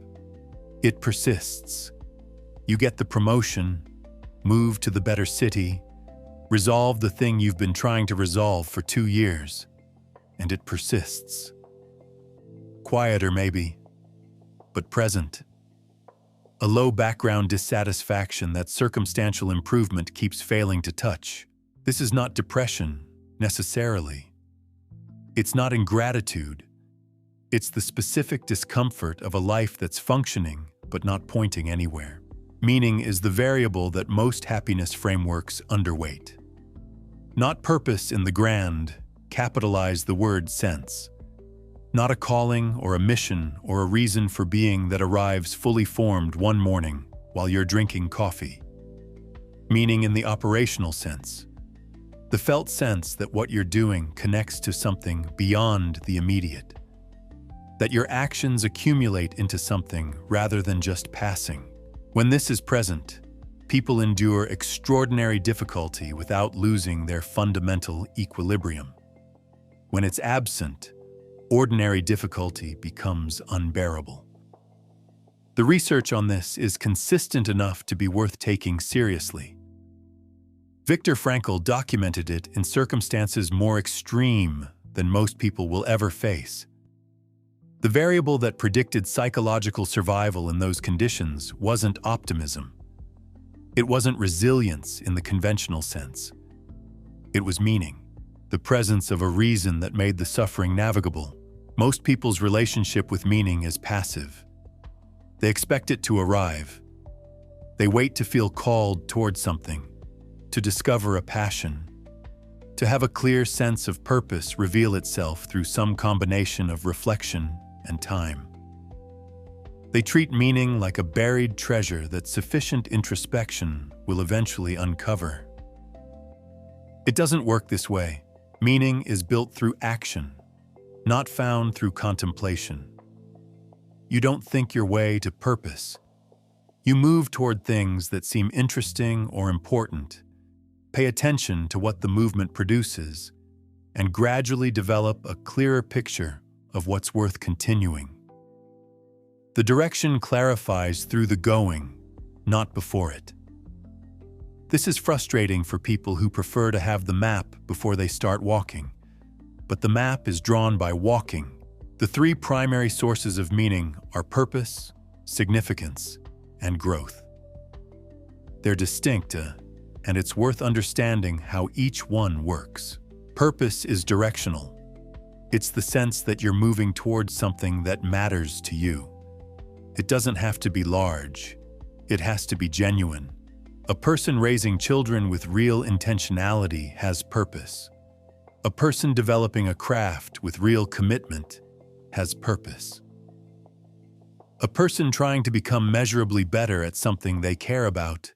it persists. You get the promotion, move to the better city, resolve the thing you've been trying to resolve for 2 years, and it persists. Quieter maybe, but present. A low background dissatisfaction that circumstantial improvement keeps failing to touch. This is not depression, necessarily. It's not ingratitude. It's the specific discomfort of a life that's functioning but not pointing anywhere. Meaning is the variable that most happiness frameworks underweight. Not purpose in the grand, capitalize the word sense. Not a calling or a mission or a reason for being that arrives fully formed one morning while you're drinking coffee. Meaning in the operational sense. The felt sense that what you're doing connects to something beyond the immediate. That your actions accumulate into something rather than just passing. When this is present, people endure extraordinary difficulty without losing their fundamental equilibrium. When it's absent, ordinary difficulty becomes unbearable. The research on this is consistent enough to be worth taking seriously. Viktor Frankl documented it in circumstances more extreme than most people will ever face. The variable that predicted psychological survival in those conditions wasn't optimism. It wasn't resilience in the conventional sense. It was meaning, the presence of a reason that made the suffering navigable. Most people's relationship with meaning is passive. They expect it to arrive. They wait to feel called toward something, to discover a passion, to have a clear sense of purpose reveal itself through some combination of reflection and time. They treat meaning like a buried treasure that sufficient introspection will eventually uncover. It doesn't work this way. Meaning is built through action, not found through contemplation. You don't think your way to purpose. You move toward things that seem interesting or important, pay attention to what the movement produces, and gradually develop a clearer picture of what's worth continuing. The direction clarifies through the going, not before it. This is frustrating for people who prefer to have the map before they start walking, but the map is drawn by walking. The three primary sources of meaning are purpose, significance, and growth. They're distinct, and it's worth understanding how each one works. Purpose is directional. It's the sense that you're moving towards something that matters to you. It doesn't have to be large. It has to be genuine. A person raising children with real intentionality has purpose. A person developing a craft with real commitment has purpose. A person trying to become measurably better at something they care about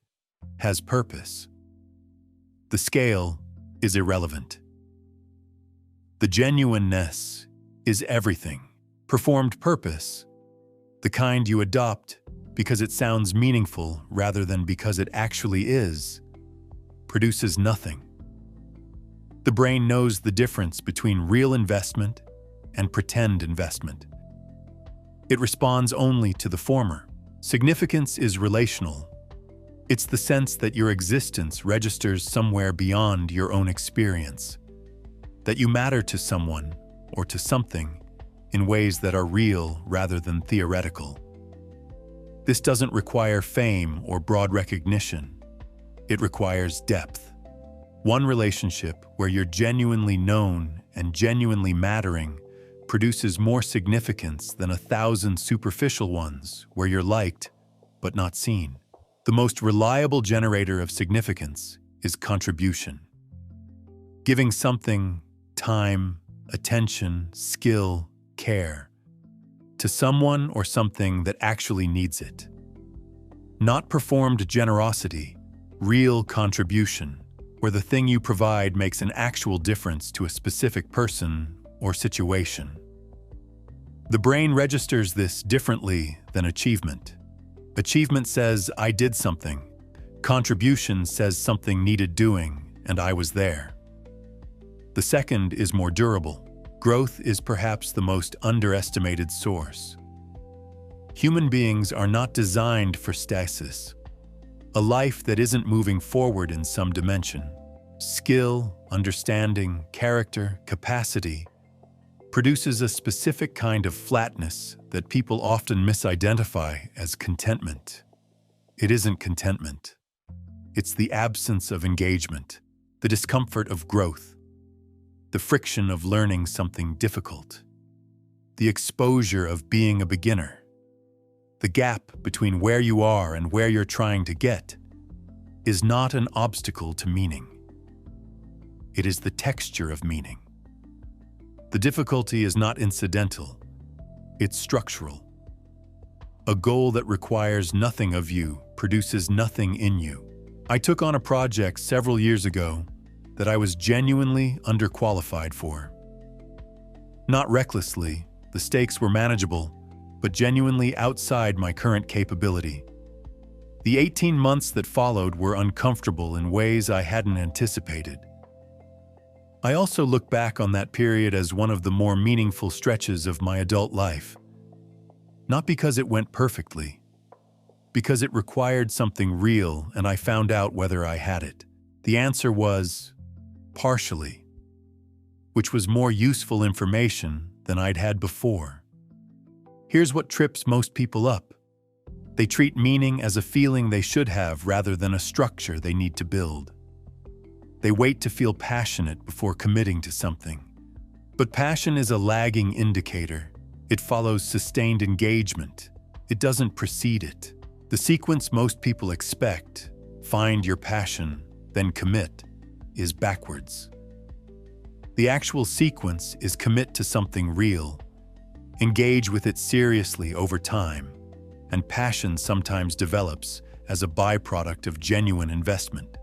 has purpose. The scale is irrelevant. The genuineness is everything. Performed purpose, the kind you adopt because it sounds meaningful rather than because it actually is, produces nothing. The brain knows the difference between real investment and pretend investment. It responds only to the former. Significance is relational. It's the sense that your existence registers somewhere beyond your own experience, that you matter to someone or to something in ways that are real rather than theoretical. This doesn't require fame or broad recognition. It requires depth. One relationship where you're genuinely known and genuinely mattering produces more significance than 1,000 superficial ones where you're liked but not seen. The most reliable generator of significance is contribution. Giving something time, attention, skill, care to someone or something that actually needs it. Not performed generosity, real contribution, where the thing you provide makes an actual difference to a specific person or situation. The brain registers this differently than achievement. Achievement says, I did something. Contribution says something needed doing, and I was there. The second is more durable. Growth is perhaps the most underestimated source. Human beings are not designed for stasis. A life that isn't moving forward in some dimension. Skill, understanding, character, capacity produces a specific kind of flatness that people often misidentify as contentment. It isn't contentment. It's the absence of engagement, the discomfort of growth, the friction of learning something difficult, the exposure of being a beginner. The gap between where you are and where you're trying to get is not an obstacle to meaning. It is the texture of meaning. The difficulty is not incidental, it's structural. A goal that requires nothing of you produces nothing in you. I took on a project several years ago that I was genuinely underqualified for. Not recklessly, the stakes were manageable, but genuinely outside my current capability. The 18 months that followed were uncomfortable in ways I hadn't anticipated. I also look back on that period as one of the more meaningful stretches of my adult life. Not because it went perfectly, because it required something real and I found out whether I had it. The answer was partially, which was more useful information than I'd had before. Here's what trips most people up. They treat meaning as a feeling they should have rather than a structure they need to build. They wait to feel passionate before committing to something. But passion is a lagging indicator. It follows sustained engagement. It doesn't precede it. The sequence most people expect, find your passion, then commit, is backwards. The actual sequence is commit to something real, engage with it seriously over time, and passion sometimes develops as a byproduct of genuine investment.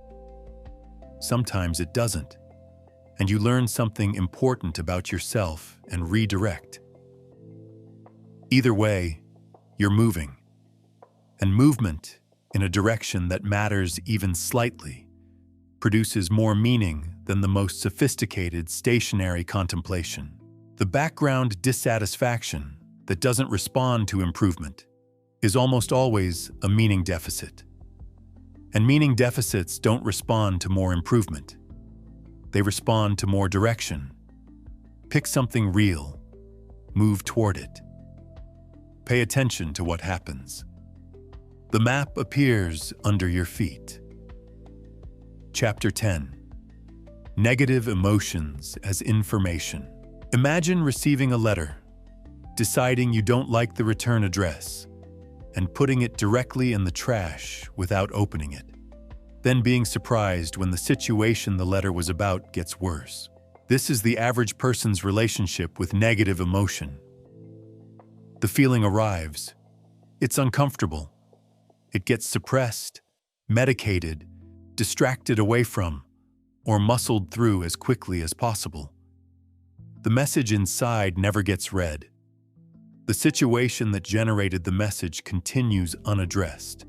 Sometimes it doesn't, and you learn something important about yourself and redirect. Either way, you're moving. And movement, in a direction that matters even slightly, produces more meaning than the most sophisticated stationary contemplation. The background dissatisfaction that doesn't respond to improvement is almost always a meaning deficit. And meaning deficits don't respond to more improvement. They respond to more direction. Pick something real. Move toward it. Pay attention to what happens. The map appears under your feet. Chapter 10. Negative emotions as information. Imagine receiving a letter, deciding you don't like the return address, and putting it directly in the trash without opening it. Then being surprised when the situation the letter was about gets worse. This is the average person's relationship with negative emotion. The feeling arrives. It's uncomfortable. It gets suppressed, medicated, distracted away from, or muscled through as quickly as possible. The message inside never gets read. The situation that generated the message continues unaddressed.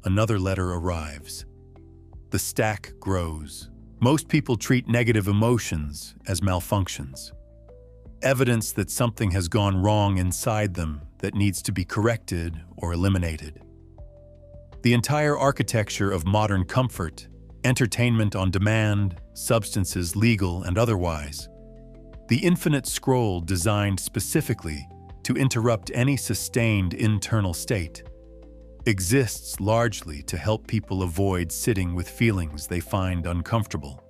Another letter arrives. The stack grows. Most people treat negative emotions as malfunctions. Evidence that something has gone wrong inside them that needs to be corrected or eliminated. The entire architecture of modern comfort, entertainment on demand, substances legal and otherwise, the infinite scroll designed specifically to interrupt any sustained internal state, exists largely to help people avoid sitting with feelings they find uncomfortable.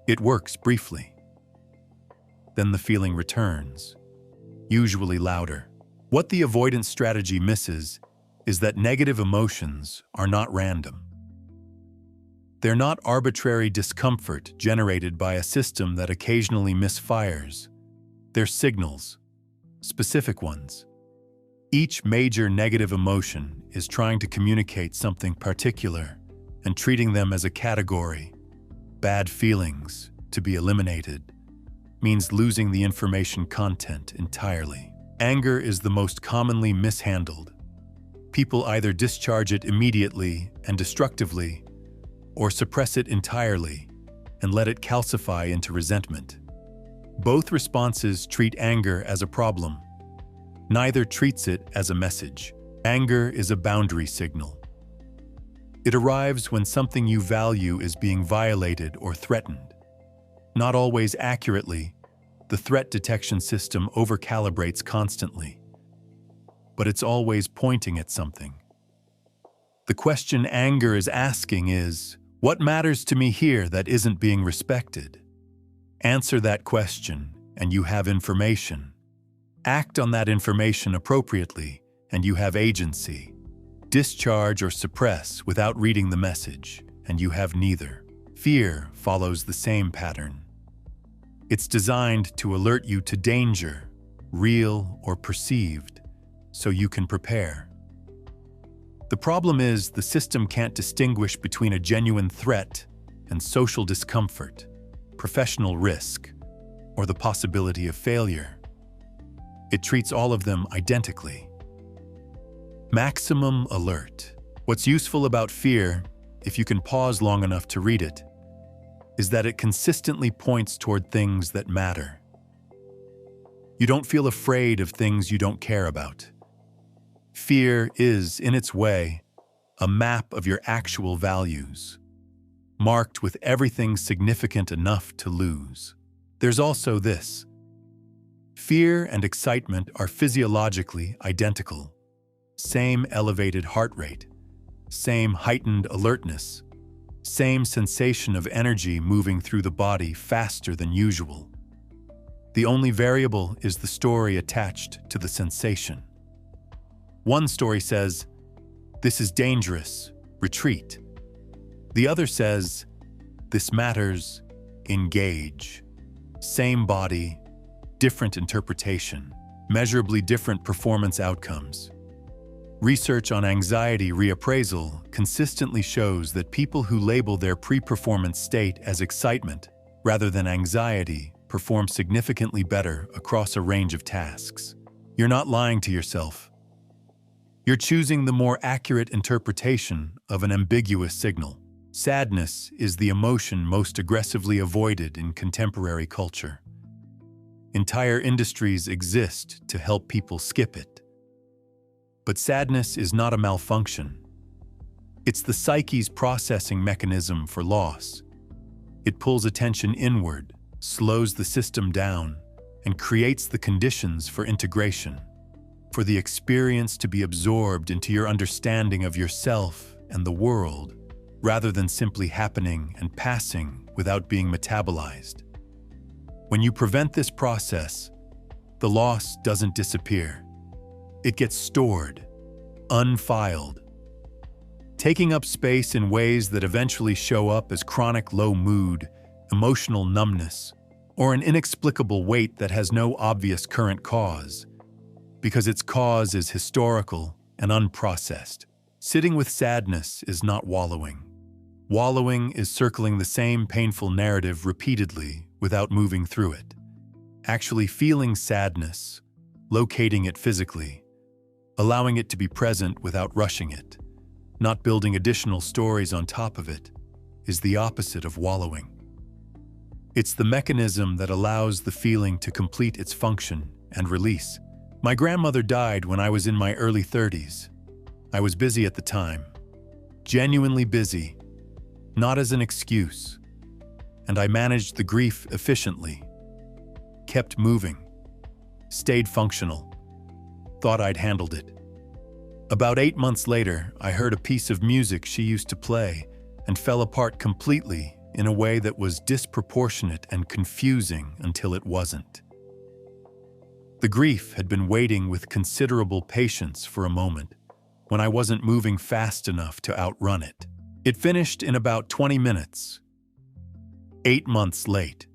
It works briefly. Then the feeling returns, usually louder. What the avoidance strategy misses is that negative emotions are not random. They're not arbitrary discomfort generated by a system that occasionally misfires. They're signals, specific ones. Each major negative emotion is trying to communicate something particular and treating them as a category. Bad feelings, to be eliminated, means losing the information content entirely. Anger is the most commonly mishandled. People either discharge it immediately and destructively, or suppress it entirely and let it calcify into resentment. Both responses treat anger as a problem. Neither treats it as a message. Anger is a boundary signal. It arrives when something you value is being violated or threatened. Not always accurately, the threat detection system overcalibrates constantly. But it's always pointing at something. The question anger is asking is, what matters to me here that isn't being respected? Answer that question, and you have information. Act on that information appropriately, and you have agency. Discharge or suppress without reading the message, and you have neither. Fear follows the same pattern. It's designed to alert you to danger, real or perceived, so you can prepare. The problem is the system can't distinguish between a genuine threat and social discomfort, professional risk, or the possibility of failure. It treats all of them identically. Maximum alert. What's useful about fear, if you can pause long enough to read it, is that it consistently points toward things that matter. You don't feel afraid of things you don't care about. Fear is, in its way, a map of your actual values, marked with everything significant enough to lose. There's also this. Fear and excitement are physiologically identical. Same elevated heart rate, same heightened alertness, same sensation of energy moving through the body faster than usual. The only variable is the story attached to the sensation. One story says, "This is dangerous, retreat." The other says, "This matters, engage." Same body, different interpretation, measurably different performance outcomes. Research on anxiety reappraisal consistently shows that people who label their pre-performance state as excitement rather than anxiety perform significantly better across a range of tasks. You're not lying to yourself. You're choosing the more accurate interpretation of an ambiguous signal. Sadness is the emotion most aggressively avoided in contemporary culture. Entire industries exist to help people skip it. But sadness is not a malfunction. It's the psyche's processing mechanism for loss. It pulls attention inward, slows the system down, and creates the conditions for integration, for the experience to be absorbed into your understanding of yourself and the world, rather than simply happening and passing without being metabolized. When you prevent this process, the loss doesn't disappear. It gets stored, unfiled, taking up space in ways that eventually show up as chronic low mood, emotional numbness, or an inexplicable weight that has no obvious current cause, because its cause is historical and unprocessed. Sitting with sadness is not wallowing. Wallowing is circling the same painful narrative repeatedly without moving through it. Actually feeling sadness, locating it physically, allowing it to be present without rushing it, not building additional stories on top of it, is the opposite of wallowing. It's the mechanism that allows the feeling to complete its function and release. My grandmother died when I was in my early 30s. I was busy at the time, genuinely busy, not as an excuse, and I managed the grief efficiently, kept moving, stayed functional, thought I'd handled it. About 8 months later, I heard a piece of music she used to play and fell apart completely in a way that was disproportionate and confusing until it wasn't. The grief had been waiting with considerable patience for a moment when I wasn't moving fast enough to outrun it. It finished in about 20 minutes. 8 months late.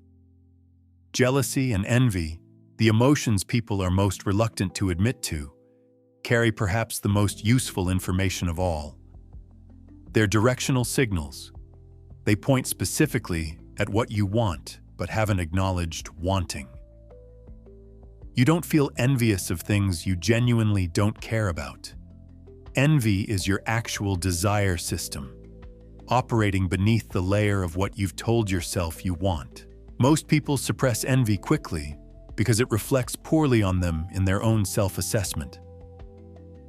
Jealousy and envy, the emotions people are most reluctant to admit to, carry perhaps the most useful information of all. They're directional signals. They point specifically at what you want but haven't acknowledged wanting. You don't feel envious of things you genuinely don't care about. Envy is your actual desire system, operating beneath the layer of what you've told yourself you want. Most people suppress envy quickly because it reflects poorly on them in their own self-assessment,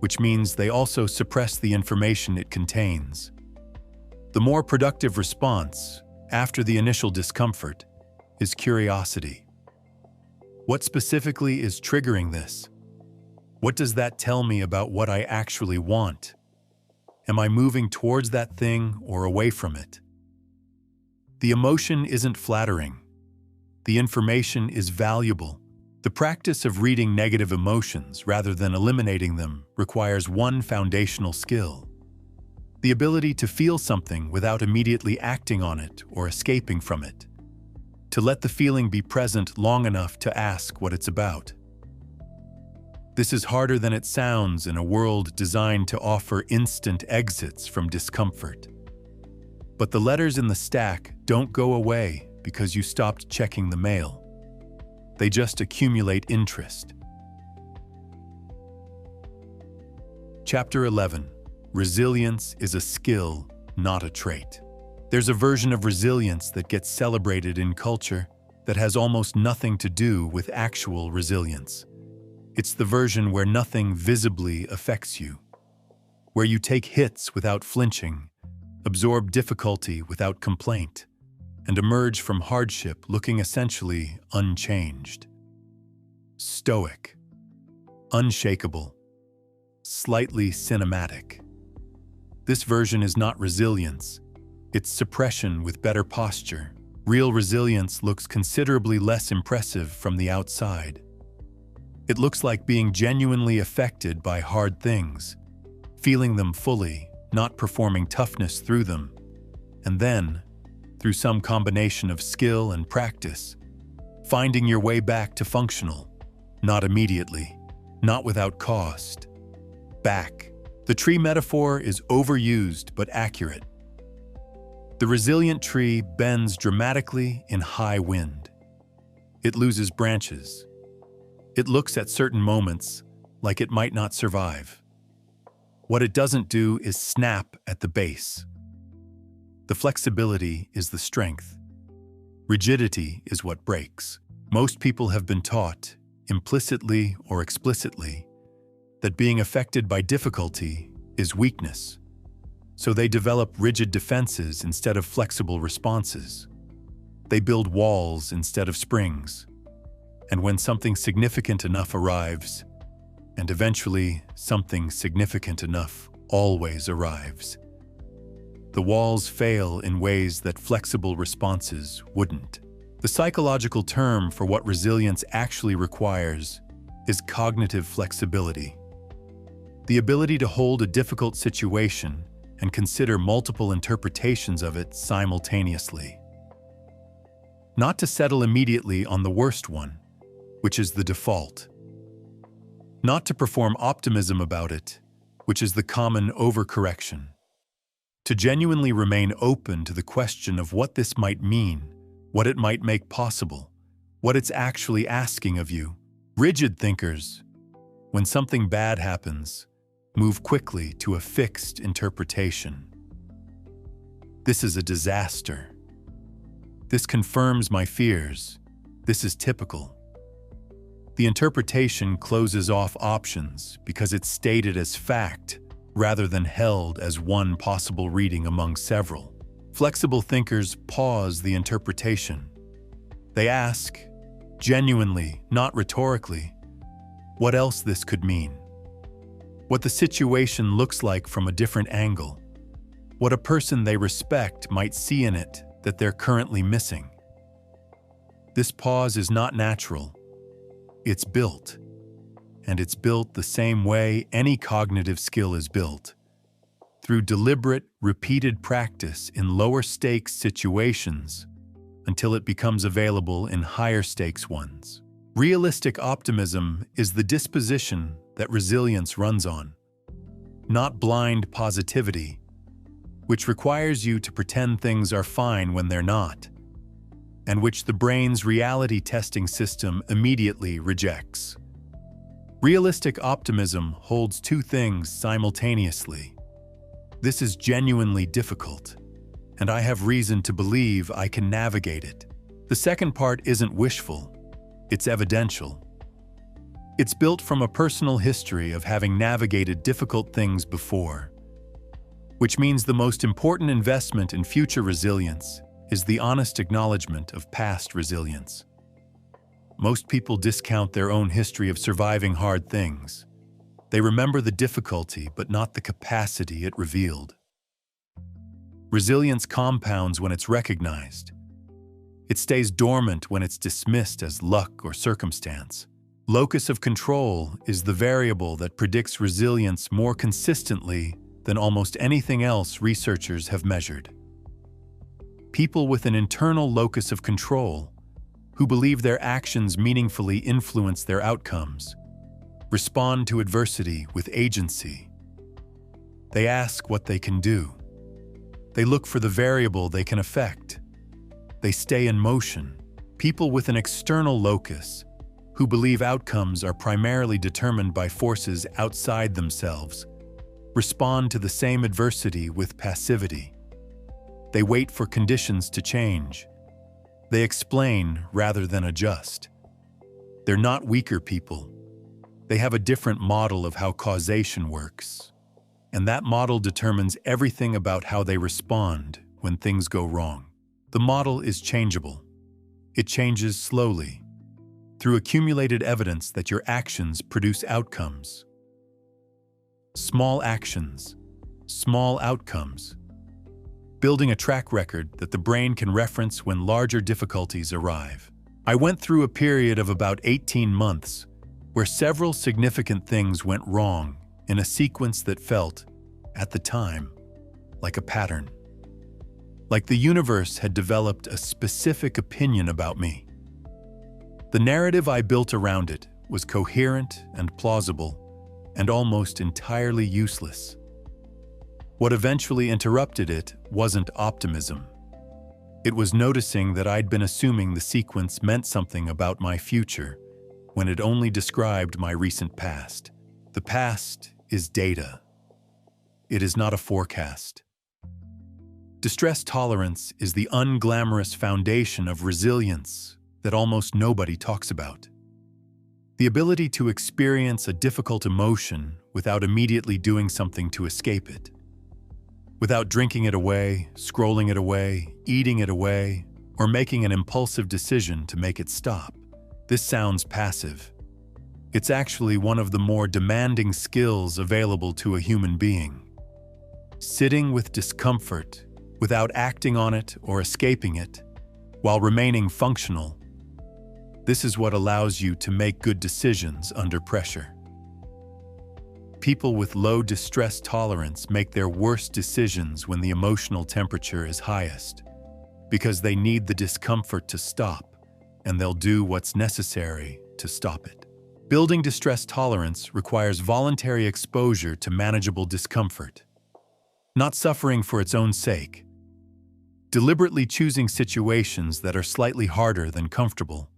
which means they also suppress the information it contains. The more productive response, after the initial discomfort, is curiosity. What specifically is triggering this? What does that tell me about what I actually want? Am I moving towards that thing or away from it? The emotion isn't flattering. The information is valuable. The practice of reading negative emotions rather than eliminating them requires one foundational skill: the ability to feel something without immediately acting on it or escaping from it, to let the feeling be present long enough to ask what it's about. This is harder than it sounds in a world designed to offer instant exits from discomfort. But the letters in the stack don't go away because you stopped checking the mail. They just accumulate interest. Chapter 11. resilience is a skill, not a trait. There's a version of resilience that gets celebrated in culture that has almost nothing to do with actual resilience. It's the version where nothing visibly affects you, where you take hits without flinching, absorb difficulty without complaint, and emerge from hardship looking essentially unchanged. Stoic, unshakable, slightly cinematic. This version is not resilience, it's suppression with better posture. Real resilience looks considerably less impressive from the outside. It looks like being genuinely affected by hard things, feeling them fully, not performing toughness through them, and then, through some combination of skill and practice, finding your way back to functional, not immediately, not without cost. Back. The tree metaphor is overused but accurate. The resilient tree bends dramatically in high wind. It loses branches. It looks at certain moments like it might not survive. What it doesn't do is snap at the base. The flexibility is the strength. Rigidity is what breaks. Most people have been taught, implicitly or explicitly, that being affected by difficulty is weakness. So they develop rigid defenses instead of flexible responses. They build walls instead of springs. And when something significant enough arrives, and eventually something significant enough always arrives, the walls fail in ways that flexible responses wouldn't. The psychological term for what resilience actually requires is cognitive flexibility. The ability to hold a difficult situation and consider multiple interpretations of it simultaneously. Not to settle immediately on the worst one, which is the default. Not to perform optimism about it, which is the common overcorrection. To genuinely remain open to the question of what this might mean, what it might make possible, what it's actually asking of you. Rigid thinkers, when something bad happens, move quickly to a fixed interpretation. This is a disaster. This confirms my fears. This is typical. The interpretation closes off options because it's stated as fact rather than held as one possible reading among several. Flexible thinkers pause the interpretation. They ask, genuinely, not rhetorically, what else this could mean. What the situation looks like from a different angle. What a person they respect might see in it that they're currently missing. This pause is not natural. It's built. And it's built the same way any cognitive skill is built, through deliberate, repeated practice in lower-stakes situations until it becomes available in higher-stakes ones. Realistic optimism is the disposition that resilience runs on, not blind positivity, which requires you to pretend things are fine when they're not, and which the brain's reality testing system immediately rejects. Realistic optimism holds two things simultaneously. This is genuinely difficult, and I have reason to believe I can navigate it. The second part isn't wishful, it's evidential. It's built from a personal history of having navigated difficult things before, which means the most important investment in future resilience is the honest acknowledgement of past resilience. Most people discount their own history of surviving hard things. They remember the difficulty, but not the capacity it revealed. Resilience compounds when it's recognized. It stays dormant when it's dismissed as luck or circumstance. Locus of control is the variable that predicts resilience more consistently than almost anything else researchers have measured. People with an internal locus of control, who believe their actions meaningfully influence their outcomes, respond to adversity with agency. They ask what they can do. They look for the variable they can affect. They stay in motion. People with an external locus, who believe outcomes are primarily determined by forces outside themselves, respond to the same adversity with passivity. They wait for conditions to change. They explain rather than adjust. They're not weaker people. They have a different model of how causation works. And that model determines everything about how they respond when things go wrong. The model is changeable. It changes slowly, through accumulated evidence that your actions produce outcomes. Small actions, small outcomes. Building a track record that the brain can reference when larger difficulties arrive. I went through a period of about 18 months where several significant things went wrong in a sequence that felt, at the time, like a pattern. Like the universe had developed a specific opinion about me. The narrative I built around it was coherent and plausible, and almost entirely useless. What eventually interrupted it wasn't optimism. It was noticing that I'd been assuming the sequence meant something about my future when it only described my recent past. The past is data. It is not a forecast. Distress tolerance is the unglamorous foundation of resilience that almost nobody talks about. The ability to experience a difficult emotion without immediately doing something to escape it. Without drinking it away, scrolling it away, eating it away, or making an impulsive decision to make it stop. This sounds passive. It's actually one of the more demanding skills available to a human being. Sitting with discomfort, without acting on it or escaping it, while remaining functional. This is what allows you to make good decisions under pressure. People with low distress tolerance make their worst decisions when the emotional temperature is highest, because they need the discomfort to stop, and they'll do what's necessary to stop it. Building distress tolerance requires voluntary exposure to manageable discomfort, not suffering for its own sake. Deliberately choosing situations that are slightly harder than comfortable.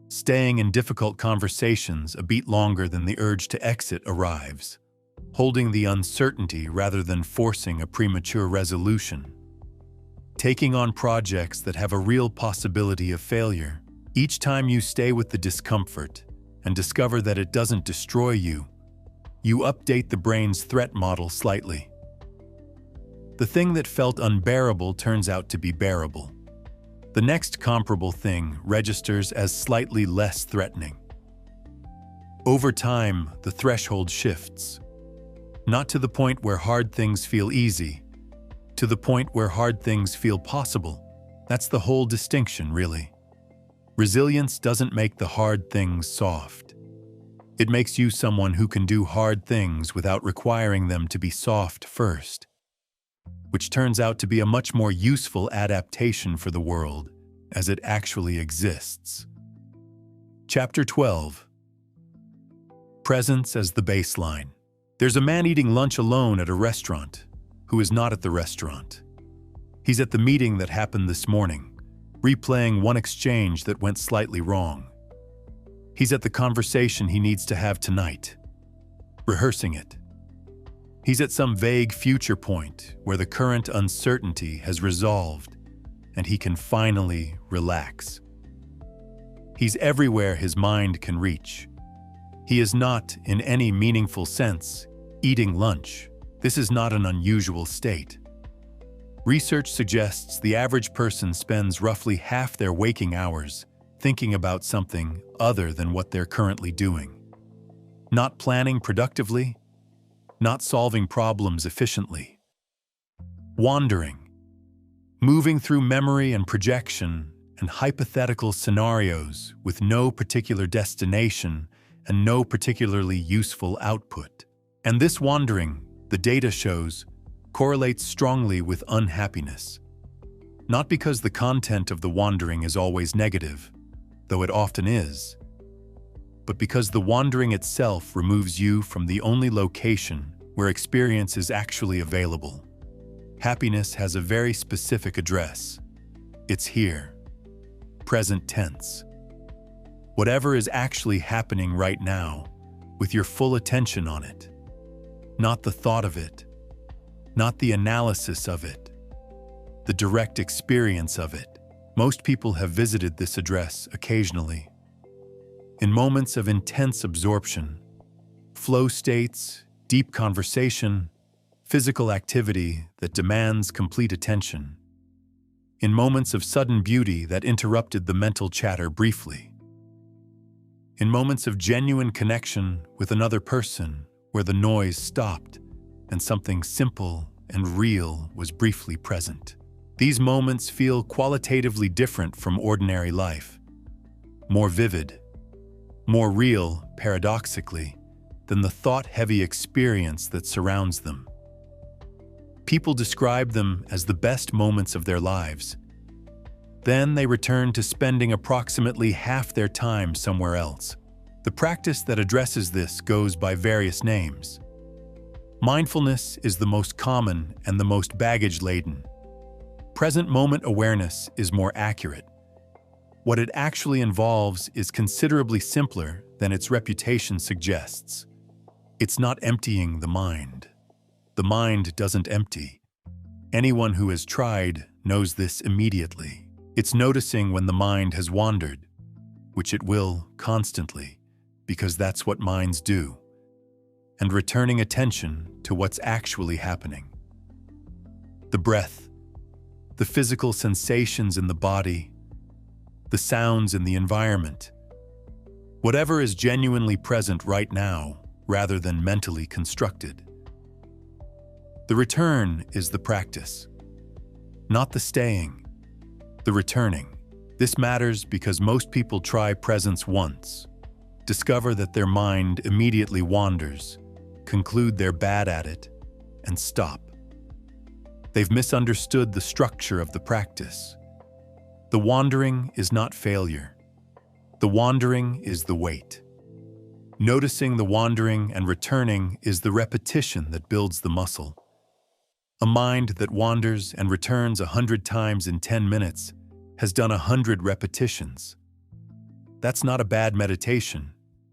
Staying in difficult conversations a beat longer than the urge to exit arrives. Holding the uncertainty rather than forcing a premature resolution. Taking on projects that have a real possibility of failure. Each time you stay with the discomfort and discover that it doesn't destroy you, you update the brain's threat model slightly. The thing that felt unbearable turns out to be bearable. The next comparable thing registers as slightly less threatening. Over time, the threshold shifts. Not to the point where hard things feel easy, to the point where hard things feel possible. That's the whole distinction, really. Resilience doesn't make the hard things soft. It makes you someone who can do hard things without requiring them to be soft first, which turns out to be a much more useful adaptation for the world as it actually exists. Chapter 12. Presence as the baseline. There's a man eating lunch alone at a restaurant who is not at the restaurant. He's at the meeting that happened this morning, replaying one exchange that went slightly wrong. He's at the conversation he needs to have tonight, rehearsing it. He's at some vague future point where the current uncertainty has resolved and he can finally relax. He's everywhere his mind can reach. He is not, in any meaningful sense, eating lunch. This is not an unusual state. Research suggests the average person spends roughly half their waking hours thinking about something other than what they're currently doing. Not planning productively, not solving problems efficiently. Wandering, moving through memory and projection and hypothetical scenarios with no particular destination and no particularly useful output. And this wandering, the data shows, correlates strongly with unhappiness. Not because the content of the wandering is always negative, though it often is, but because the wandering itself removes you from the only location where experience is actually available. Happiness has a very specific address. It's here. Present tense. Whatever is actually happening right now, with your full attention on it. not the thought of it, not the analysis of it, the direct experience of it. Most people have visited this address occasionally. In moments of intense absorption, flow states, deep conversation, physical activity that demands complete attention. In moments of sudden beauty that interrupted the mental chatter briefly. In moments of genuine connection with another person where the noise stopped and something simple and real was briefly present. These moments feel qualitatively different from ordinary life, more vivid, more real, paradoxically, than the thought-heavy experience that surrounds them. People describe them as the best moments of their lives. Then they return to spending approximately half their time somewhere else. The practice that addresses this goes by various names. Mindfulness is the most common and the most baggage-laden. Present moment awareness is more accurate. What it actually involves is considerably simpler than its reputation suggests. It's not emptying the mind. The mind doesn't empty. Anyone who has tried knows this immediately. It's noticing when the mind has wandered, which it will constantly, because that's what minds do, and returning attention to what's actually happening. The breath, the physical sensations in the body, the sounds in the environment. Whatever is genuinely present right now, rather than mentally constructed. The return is the practice, not the staying, the returning. This matters because most people try presence once, discover that their mind immediately wanders, conclude they're bad at it, and stop. They've misunderstood the structure of the practice. The wandering is not failure. The wandering is the weight. Noticing the wandering and returning is the repetition that builds the muscle. A mind that wanders and returns 100 times in 10 minutes has done 100 repetitions. That's not a bad meditation.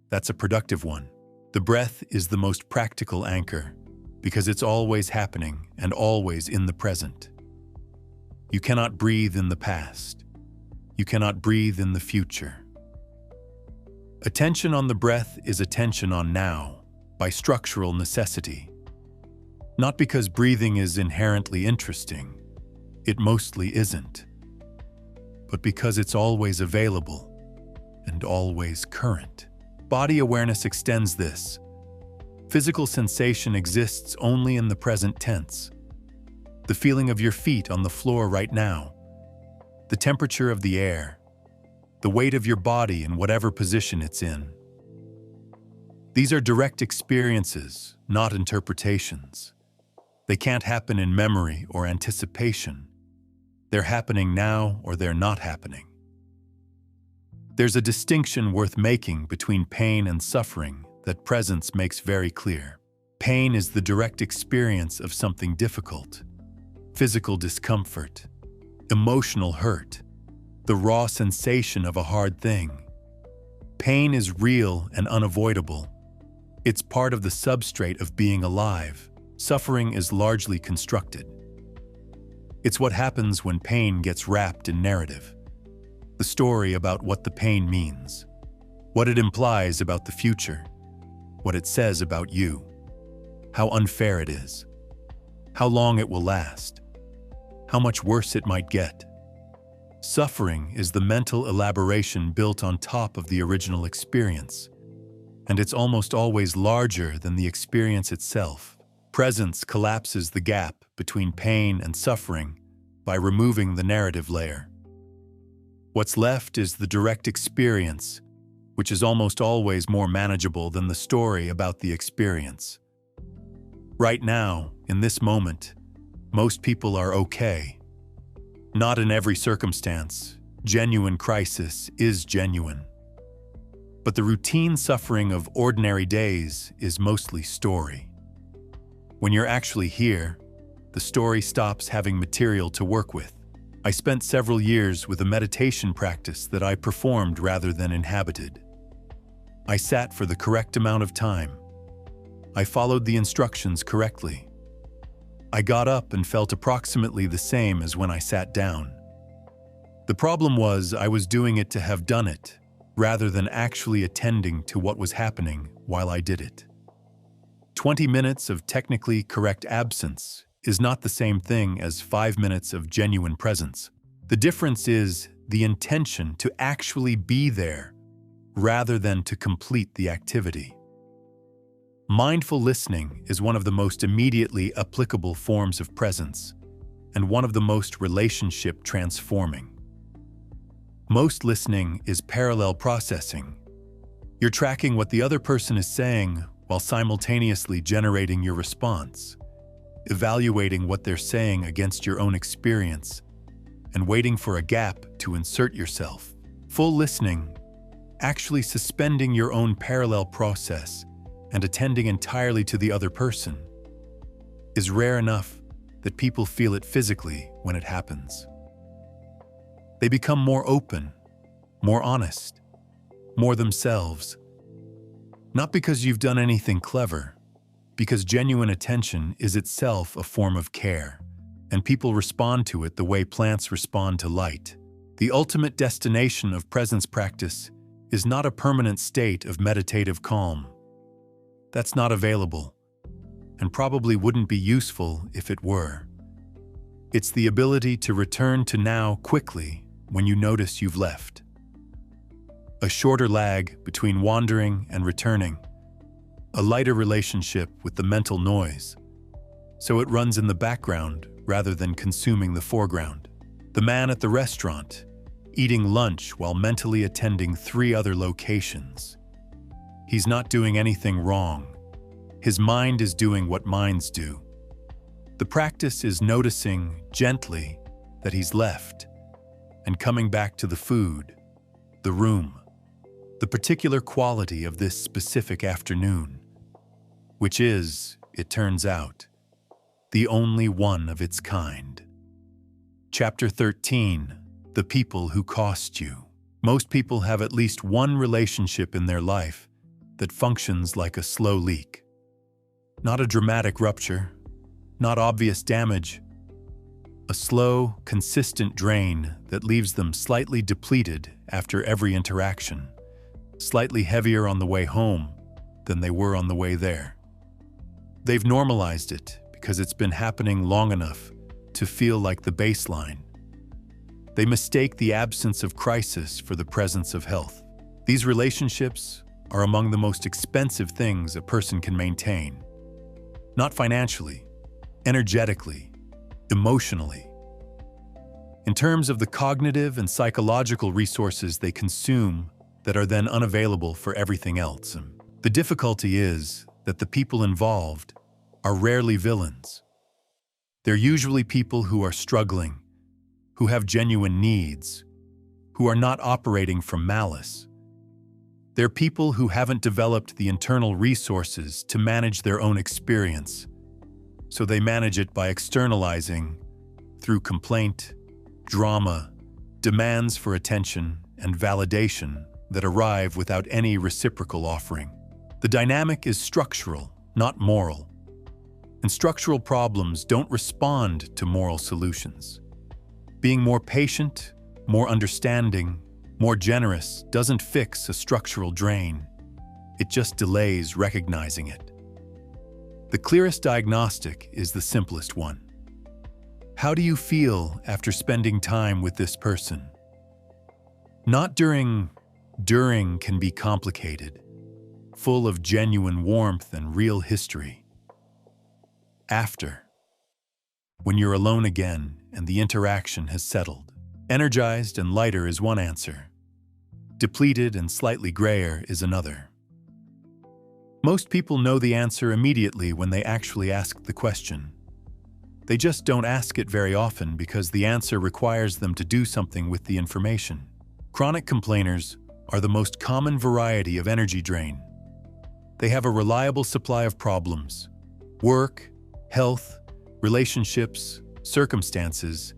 That's a productive one. The breath is the most practical anchor because it's always happening and always in the present. You cannot breathe in the past. You cannot breathe in the future. Attention on the breath is attention on now, by structural necessity. Not because breathing is inherently interesting, it mostly isn't, but because it's always available and always current. Body awareness extends this. Physical sensation exists only in the present tense. The feeling of your feet on the floor right now, the temperature of the air, the weight of your body in whatever position it's in. These are direct experiences, not interpretations. They can't happen in memory or anticipation. They're happening now or they're not happening. There's a distinction worth making between pain and suffering that presence makes very clear. Pain is the direct experience of something difficult, physical discomfort, emotional hurt, the raw sensation of a hard thing. Pain is real and unavoidable. It's part of the substrate of being alive. Suffering is largely constructed. It's what happens when pain gets wrapped in narrative. The story about what the pain means, what it implies about the future, what it says about you, how unfair it is, how long it will last, how much worse it might get. Suffering is the mental elaboration built on top of the original experience, and it's almost always larger than the experience itself. Presence collapses the gap between pain and suffering by removing the narrative layer. What's left is the direct experience, which is almost always more manageable than the story about the experience. Right now, in this moment, most people are okay. Not in every circumstance. Genuine crisis is genuine. But the routine suffering of ordinary days is mostly story. When you're actually here, the story stops having material to work with. I spent several years with a meditation practice that I performed rather than inhabited. I sat for the correct amount of time. I followed the instructions correctly. I got up and felt approximately the same as when I sat down. The problem was I was doing it to have done it, rather than actually attending to what was happening while I did it. 20 minutes of technically correct absence is not the same thing as 5 minutes of genuine presence. The difference is the intention to actually be there rather than to complete the activity. Mindful listening is one of the most immediately applicable forms of presence and one of the most relationship transforming. Most listening is parallel processing. You're tracking what the other person is saying while simultaneously generating your response, evaluating what they're saying against your own experience, and waiting for a gap to insert yourself. Full listening, actually suspending your own parallel process and attending entirely to the other person, is rare enough that people feel it physically when it happens. They become more open, more honest, more themselves. Not because you've done anything clever, because genuine attention is itself a form of care, and people respond to it the way plants respond to light. The ultimate destination of presence practice is not a permanent state of meditative calm. That's not available, and probably wouldn't be useful if it were. It's the ability to return to now quickly when you notice you've left. A shorter lag between wandering and returning. A lighter relationship with the mental noise, so it runs in the background rather than consuming the foreground. The man at the restaurant, eating lunch while mentally attending 3 other locations. He's not doing anything wrong. His mind is doing what minds do. The practice is noticing gently that he's left and coming back to the food, the room, the particular quality of this specific afternoon, which is, it turns out, the only one of its kind. Chapter 13, The People Who Cost You. Most people have at least one relationship in their life that functions like a slow leak. Not a dramatic rupture, not obvious damage, a slow, consistent drain that leaves them slightly depleted after every interaction, slightly heavier on the way home than they were on the way there. They've normalized it because it's been happening long enough to feel like the baseline. They mistake the absence of crisis for the presence of health. These relationships are among the most expensive things a person can maintain. Not financially, energetically, emotionally. In terms of the cognitive and psychological resources they consume that are then unavailable for everything else. The difficulty is that the people involved are rarely villains. They're usually people who are struggling, who have genuine needs, who are not operating from malice. They're people who haven't developed the internal resources to manage their own experience, so they manage it by externalizing, through complaint, drama, demands for attention, and validation that arrive without any reciprocal offering. The dynamic is structural, not moral. And structural problems don't respond to moral solutions. Being more patient, more understanding, more generous doesn't fix a structural drain. It just delays recognizing it. The clearest diagnostic is the simplest one. How do you feel after spending time with this person? Not during can be complicated, full of genuine warmth and real history. After, when you're alone again and the interaction has settled. Energized and lighter is one answer. Depleted and slightly grayer is another. Most people know the answer immediately when they actually ask the question. They just don't ask it very often because the answer requires them to do something with the information. Chronic complainers are the most common variety of energy drain. They have a reliable supply of problems, work, health, relationships, circumstances,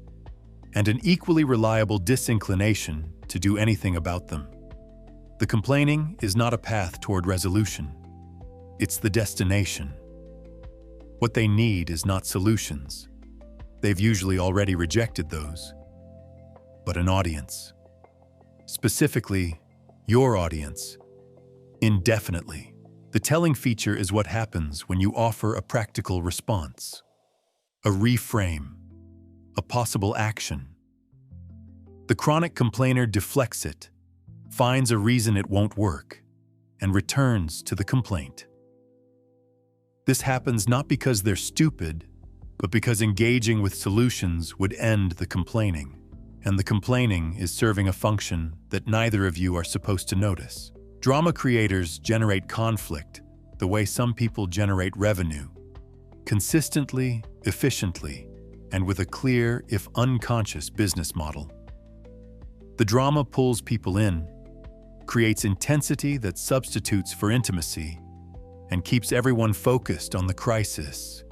and an equally reliable disinclination to do anything about them. The complaining is not a path toward resolution. it's the destination. What they need is not solutions. They've usually already rejected those, but an audience. Specifically, your audience. Indefinitely. The telling feature is what happens when you offer a practical response, a reframe, a possible action. The chronic complainer deflects it, finds a reason it won't work, and returns to the complaint. This happens not because they're stupid, but because engaging with solutions would end the complaining, and the complaining is serving a function that neither of you are supposed to notice. Drama creators generate conflict the way some people generate revenue, consistently, efficiently, and with a clear, if unconscious, business model. The drama pulls people in, creates intensity that substitutes for intimacy, and keeps everyone focused on the crisis,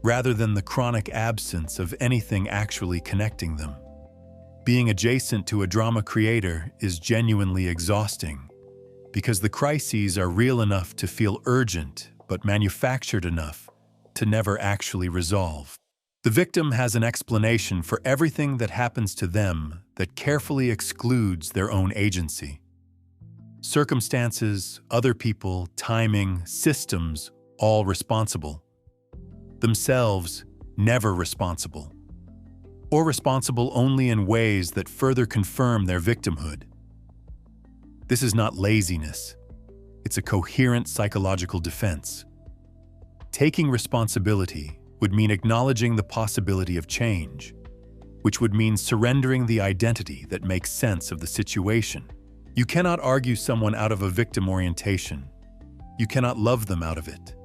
rather than the chronic absence of anything actually connecting them. Being adjacent to a drama creator is genuinely exhausting, because the crises are real enough to feel urgent, but manufactured enough to never actually resolve. The victim has an explanation for everything that happens to them that carefully excludes their own agency. Circumstances, other people, timing, systems, all responsible. Themselves, never responsible. Or responsible only in ways that further confirm their victimhood. This is not laziness. It's a coherent psychological defense. Taking responsibility would mean acknowledging the possibility of change, which would mean surrendering the identity that makes sense of the situation. You cannot argue someone out of a victim orientation. You cannot love them out of it.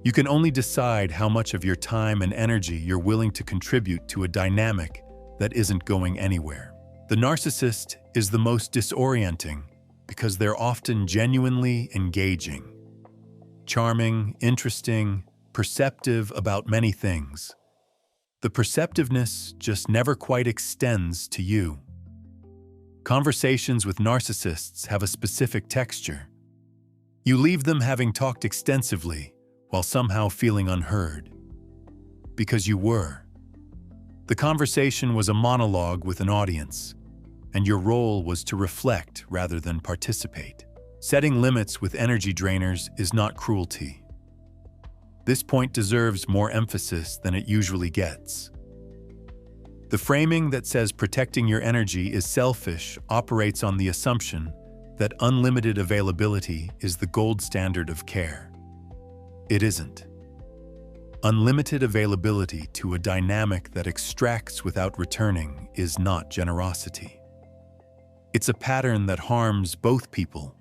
You can only decide how much of your time and energy you're willing to contribute to a dynamic that isn't going anywhere. The narcissist is the most disorienting because they're often genuinely engaging, charming, interesting, perceptive about many things. The perceptiveness just never quite extends to you. Conversations with narcissists have a specific texture. You leave them having talked extensively while somehow feeling unheard. Because you were. The conversation was a monologue with an audience, and your role was to reflect rather than participate. Setting limits with energy drainers is not cruelty. This point deserves more emphasis than it usually gets. The framing that says protecting your energy is selfish operates on the assumption that unlimited availability is the gold standard of care. It isn't. Unlimited availability to a dynamic that extracts without returning is not generosity. It's a pattern that harms both people.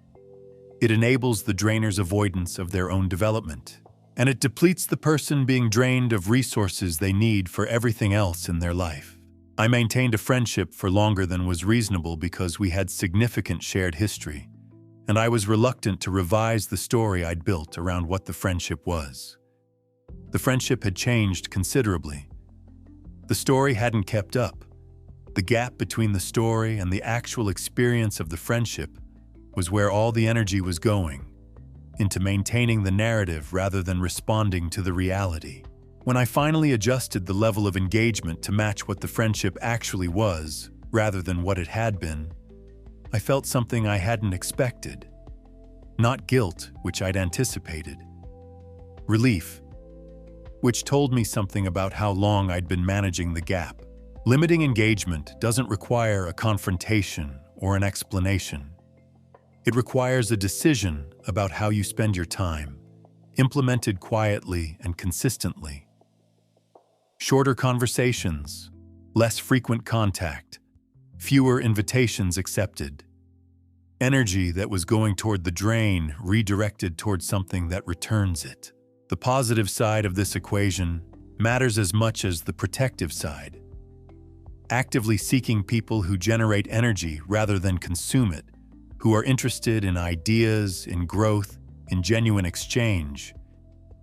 It enables the drainer's avoidance of their own development, and it depletes the person being drained of resources they need for everything else in their life. I maintained a friendship for longer than was reasonable because we had significant shared history, and I was reluctant to revise the story I'd built around what the friendship was. The friendship had changed considerably. The story hadn't kept up. The gap between the story and the actual experience of the friendship was where all the energy was going, into maintaining the narrative rather than responding to the reality. When I finally adjusted the level of engagement to match what the friendship actually was, rather than what it had been, I felt something I hadn't expected. Not guilt, which I'd anticipated. Relief, which told me something about how long I'd been managing the gap. Limiting engagement doesn't require a confrontation or an explanation. It requires a decision about how you spend your time, implemented quietly and consistently. Shorter conversations, less frequent contact, fewer invitations accepted. Energy that was going toward the drain redirected toward something that returns it. The positive side of this equation matters as much as the protective side. Actively seeking people who generate energy rather than consume it, who are interested in ideas, in growth, in genuine exchange,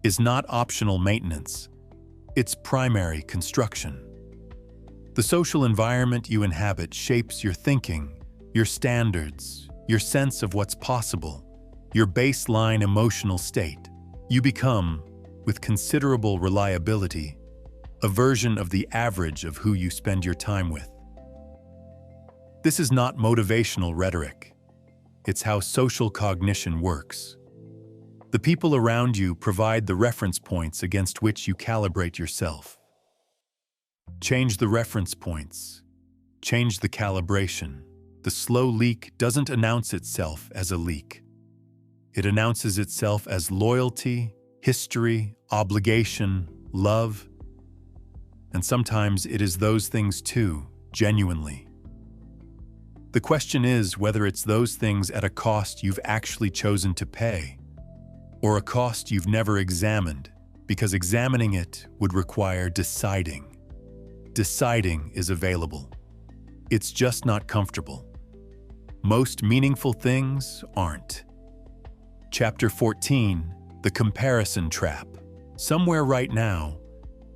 is not optional maintenance. It's primary construction. The social environment you inhabit shapes your thinking, your standards, your sense of what's possible, your baseline emotional state. You become, with considerable reliability, a version of the average of who you spend your time with. This is not motivational rhetoric. It's how social cognition works. The people around you provide the reference points against which you calibrate yourself. Change the reference points. Change the calibration. The slow leak doesn't announce itself as a leak. It announces itself as loyalty, history, obligation, love. And sometimes it is those things too, genuinely. The question is whether it's those things at a cost you've actually chosen to pay, or a cost you've never examined, because examining it would require deciding. Deciding is available. It's just not comfortable. Most meaningful things aren't. Chapter 14, The Comparison Trap. Somewhere right now,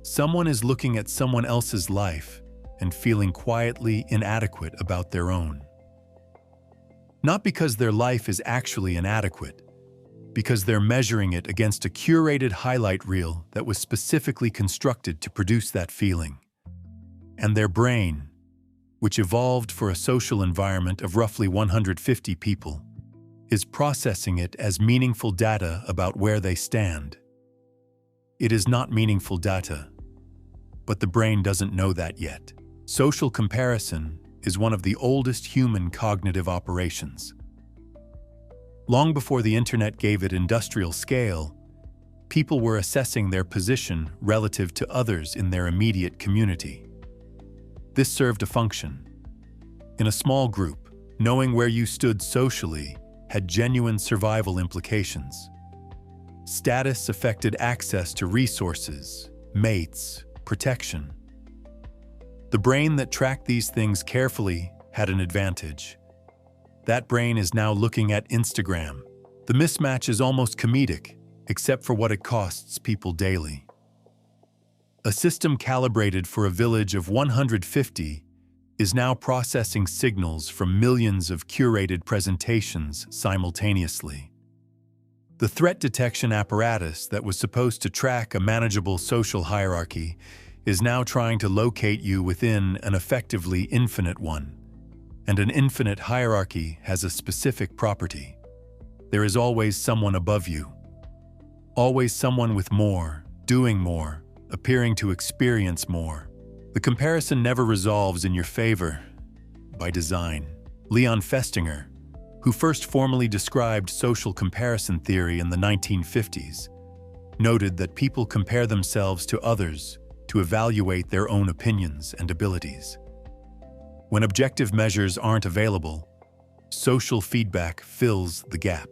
someone is looking at someone else's life and feeling quietly inadequate about their own. Not because their life is actually inadequate, because they're measuring it against a curated highlight reel that was specifically constructed to produce that feeling. And their brain, which evolved for a social environment of roughly 150 people, is processing it as meaningful data about where they stand. It is not meaningful data, but the brain doesn't know that yet. Social comparison is one of the oldest human cognitive operations. Long before the internet gave it industrial scale, people were assessing their position relative to others in their immediate community. This served a function. In a small group, knowing where you stood socially had genuine survival implications. Status affected access to resources, mates, protection. The brain that tracked these things carefully had an advantage. That brain is now looking at Instagram. The mismatch is almost comedic, except for what it costs people daily. A system calibrated for a village of 150 is now processing signals from millions of curated presentations simultaneously. The threat detection apparatus that was supposed to track a manageable social hierarchy is now trying to locate you within an effectively infinite one. And an infinite hierarchy has a specific property. There is always someone above you. Always someone with more, doing more, appearing to experience more. The comparison never resolves in your favor, by design. Leon Festinger, who first formally described social comparison theory in the 1950s, noted that people compare themselves to others to evaluate their own opinions and abilities. When objective measures aren't available, social feedback fills the gap.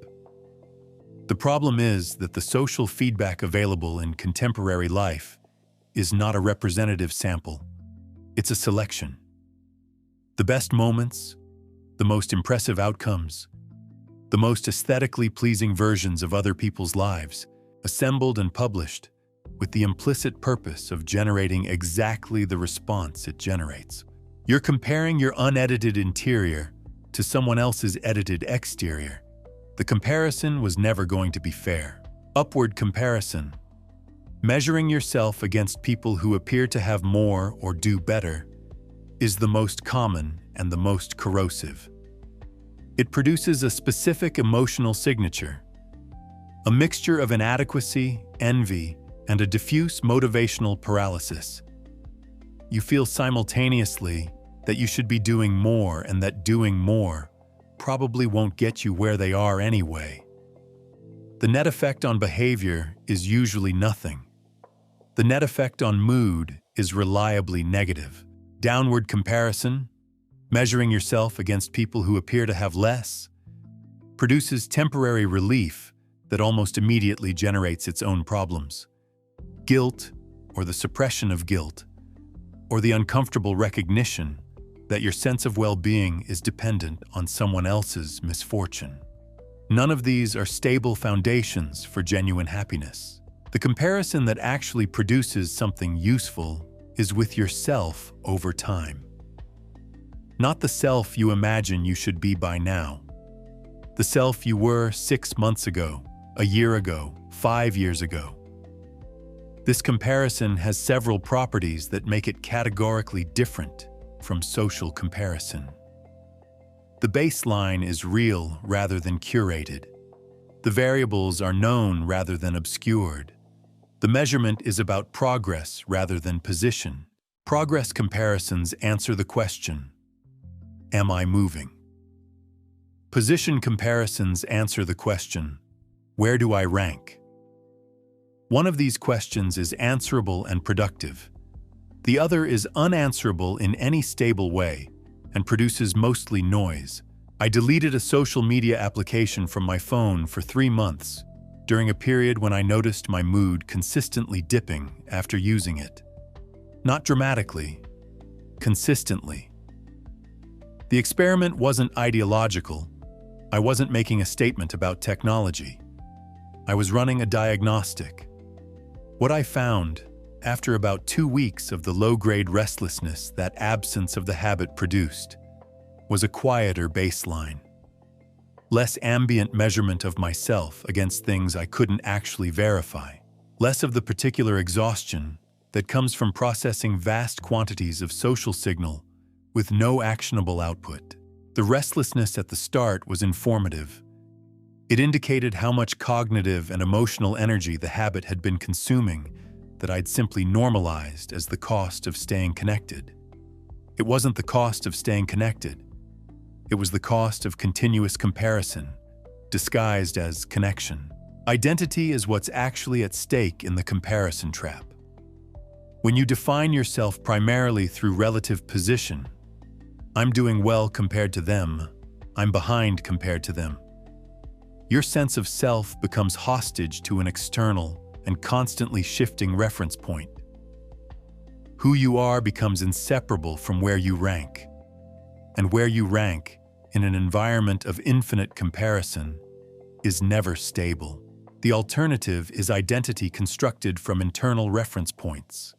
The problem is that the social feedback available in contemporary life is not a representative sample. It's a selection. The best moments, the most impressive outcomes, the most aesthetically pleasing versions of other people's lives, assembled and published with the implicit purpose of generating exactly the response it generates. You're comparing your unedited interior to someone else's edited exterior. The comparison was never going to be fair. Upward comparison, measuring yourself against people who appear to have more or do better, is the most common and the most corrosive. It produces a specific emotional signature, a mixture of inadequacy, envy, and a diffuse motivational paralysis. You feel simultaneously that you should be doing more and that doing more probably won't get you where they are anyway. The net effect on behavior is usually nothing. The net effect on mood is reliably negative. Downward comparison, measuring yourself against people who appear to have less, produces temporary relief that almost immediately generates its own problems. Guilt, or the suppression of guilt, or the uncomfortable recognition that your sense of well-being is dependent on someone else's misfortune. None of these are stable foundations for genuine happiness. The comparison that actually produces something useful is with yourself over time. Not the self you imagine you should be by now. The self you were 6 months ago, a year ago, 5 years ago. This comparison has several properties that make it categorically different from social comparison. The baseline is real rather than curated. The variables are known rather than obscured. The measurement is about progress rather than position. Progress comparisons answer the question, am I moving? Position comparisons answer the question, where do I rank? One of these questions is answerable and productive. The other is unanswerable in any stable way and produces mostly noise. I deleted a social media application from my phone for 3 months during a period when I noticed my mood consistently dipping after using it. Not dramatically, consistently. The experiment wasn't ideological. I wasn't making a statement about technology. I was running a diagnostic. What I found, after about 2 weeks of the low-grade restlessness that absence of the habit produced, was a quieter baseline. Less ambient measurement of myself against things I couldn't actually verify. Less of the particular exhaustion that comes from processing vast quantities of social signal with no actionable output. The restlessness at the start was informative. It indicated how much cognitive and emotional energy the habit had been consuming that I'd simply normalized as the cost of staying connected. It wasn't the cost of staying connected. It was the cost of continuous comparison, disguised as connection. Identity is what's actually at stake in the comparison trap. When you define yourself primarily through relative position, I'm doing well compared to them, I'm behind compared to them, your sense of self becomes hostage to an external and constantly shifting reference point. Who you are becomes inseparable from where you rank. And where you rank, in an environment of infinite comparison, is never stable. The alternative is identity constructed from internal reference points,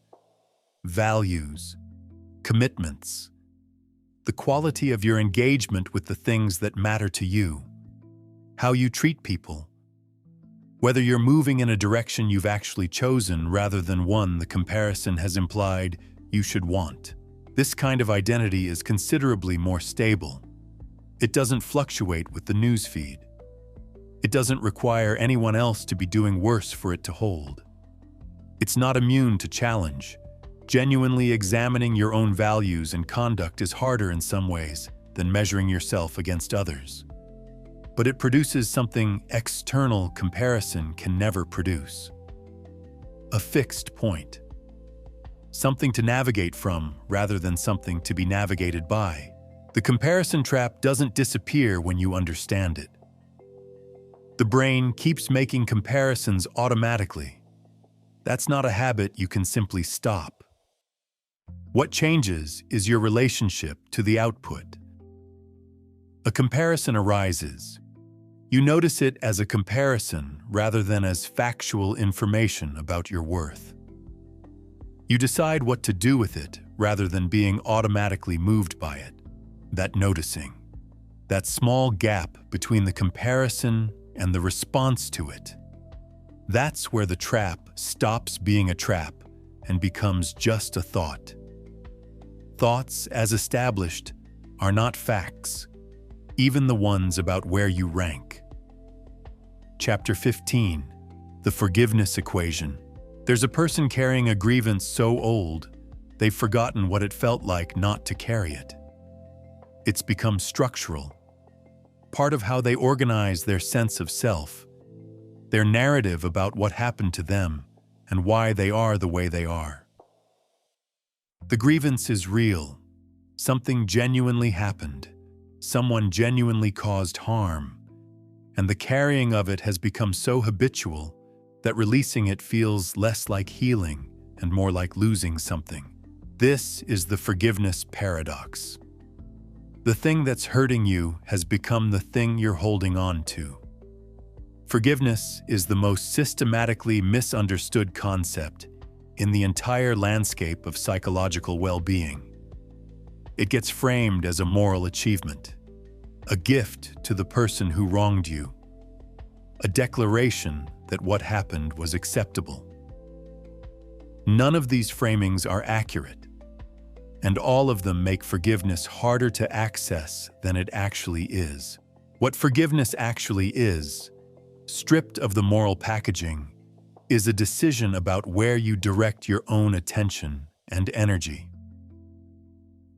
values, commitments, the quality of your engagement with the things that matter to you, how you treat people, whether you're moving in a direction you've actually chosen rather than one the comparison has implied you should want. This kind of identity is considerably more stable. It doesn't fluctuate with the newsfeed. It doesn't require anyone else to be doing worse for it to hold. It's not immune to challenge. Genuinely examining your own values and conduct is harder in some ways than measuring yourself against others. But it produces something external comparison can never produce. A fixed point. Something to navigate from rather than something to be navigated by. The comparison trap doesn't disappear when you understand it. The brain keeps making comparisons automatically. That's not a habit you can simply stop. What changes is your relationship to the output. A comparison arises. You notice it as a comparison rather than as factual information about your worth. You decide what to do with it rather than being automatically moved by it. That noticing, that small gap between the comparison and the response to it, that's where the trap stops being a trap and becomes just a thought. Thoughts, as established, are not facts, even the ones about where you rank. Chapter 15, The Forgiveness Equation. There's a person carrying a grievance so old, they've forgotten what it felt like not to carry it. It's become structural, part of how they organize their sense of self, their narrative about what happened to them and why they are the way they are. The grievance is real. Something genuinely happened. Someone genuinely caused harm. And the carrying of it has become so habitual that releasing it feels less like healing and more like losing something. This is the forgiveness paradox. The thing that's hurting you has become the thing you're holding on to. Forgiveness is the most systematically misunderstood concept in the entire landscape of psychological well-being. It gets framed as a moral achievement, a gift to the person who wronged you, a declaration that what happened was acceptable. None of these framings are accurate, and all of them make forgiveness harder to access than it actually is. What forgiveness actually is, stripped of the moral packaging, is a decision about where you direct your own attention and energy.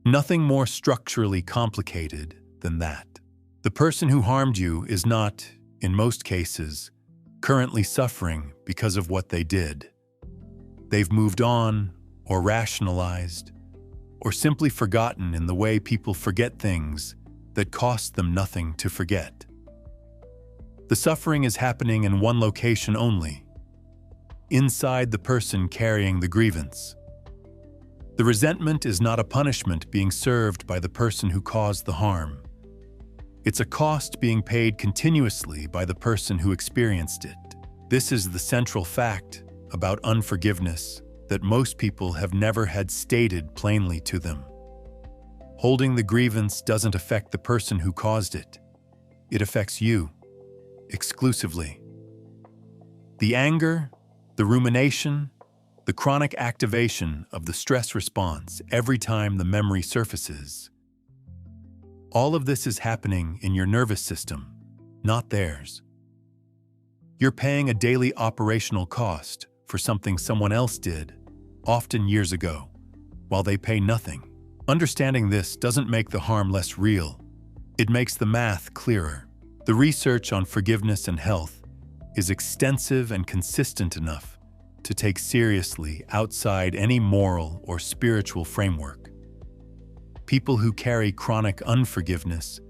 Nothing more structurally complicated than that. The person who harmed you is not, in most cases, currently suffering because of what they did. They've moved on, or rationalized, or simply forgotten in the way people forget things that cost them nothing to forget. The suffering is happening in one location only, inside the person carrying the grievance. The resentment is not a punishment being served by the person who caused the harm. It's a cost being paid continuously by the person who experienced it. This is the central fact about unforgiveness that most people have never had stated plainly to them. Holding the grievance doesn't affect the person who caused it. It affects you, exclusively. The anger, the rumination, the chronic activation of the stress response every time the memory surfaces. All of this is happening in your nervous system, not theirs. You're paying a daily operational cost for something someone else did, often years ago, while they pay nothing. Understanding this doesn't make the harm less real. It makes the math clearer. The research on forgiveness and health is extensive and consistent enough to take seriously outside any moral or spiritual framework. People who carry chronic unforgiveness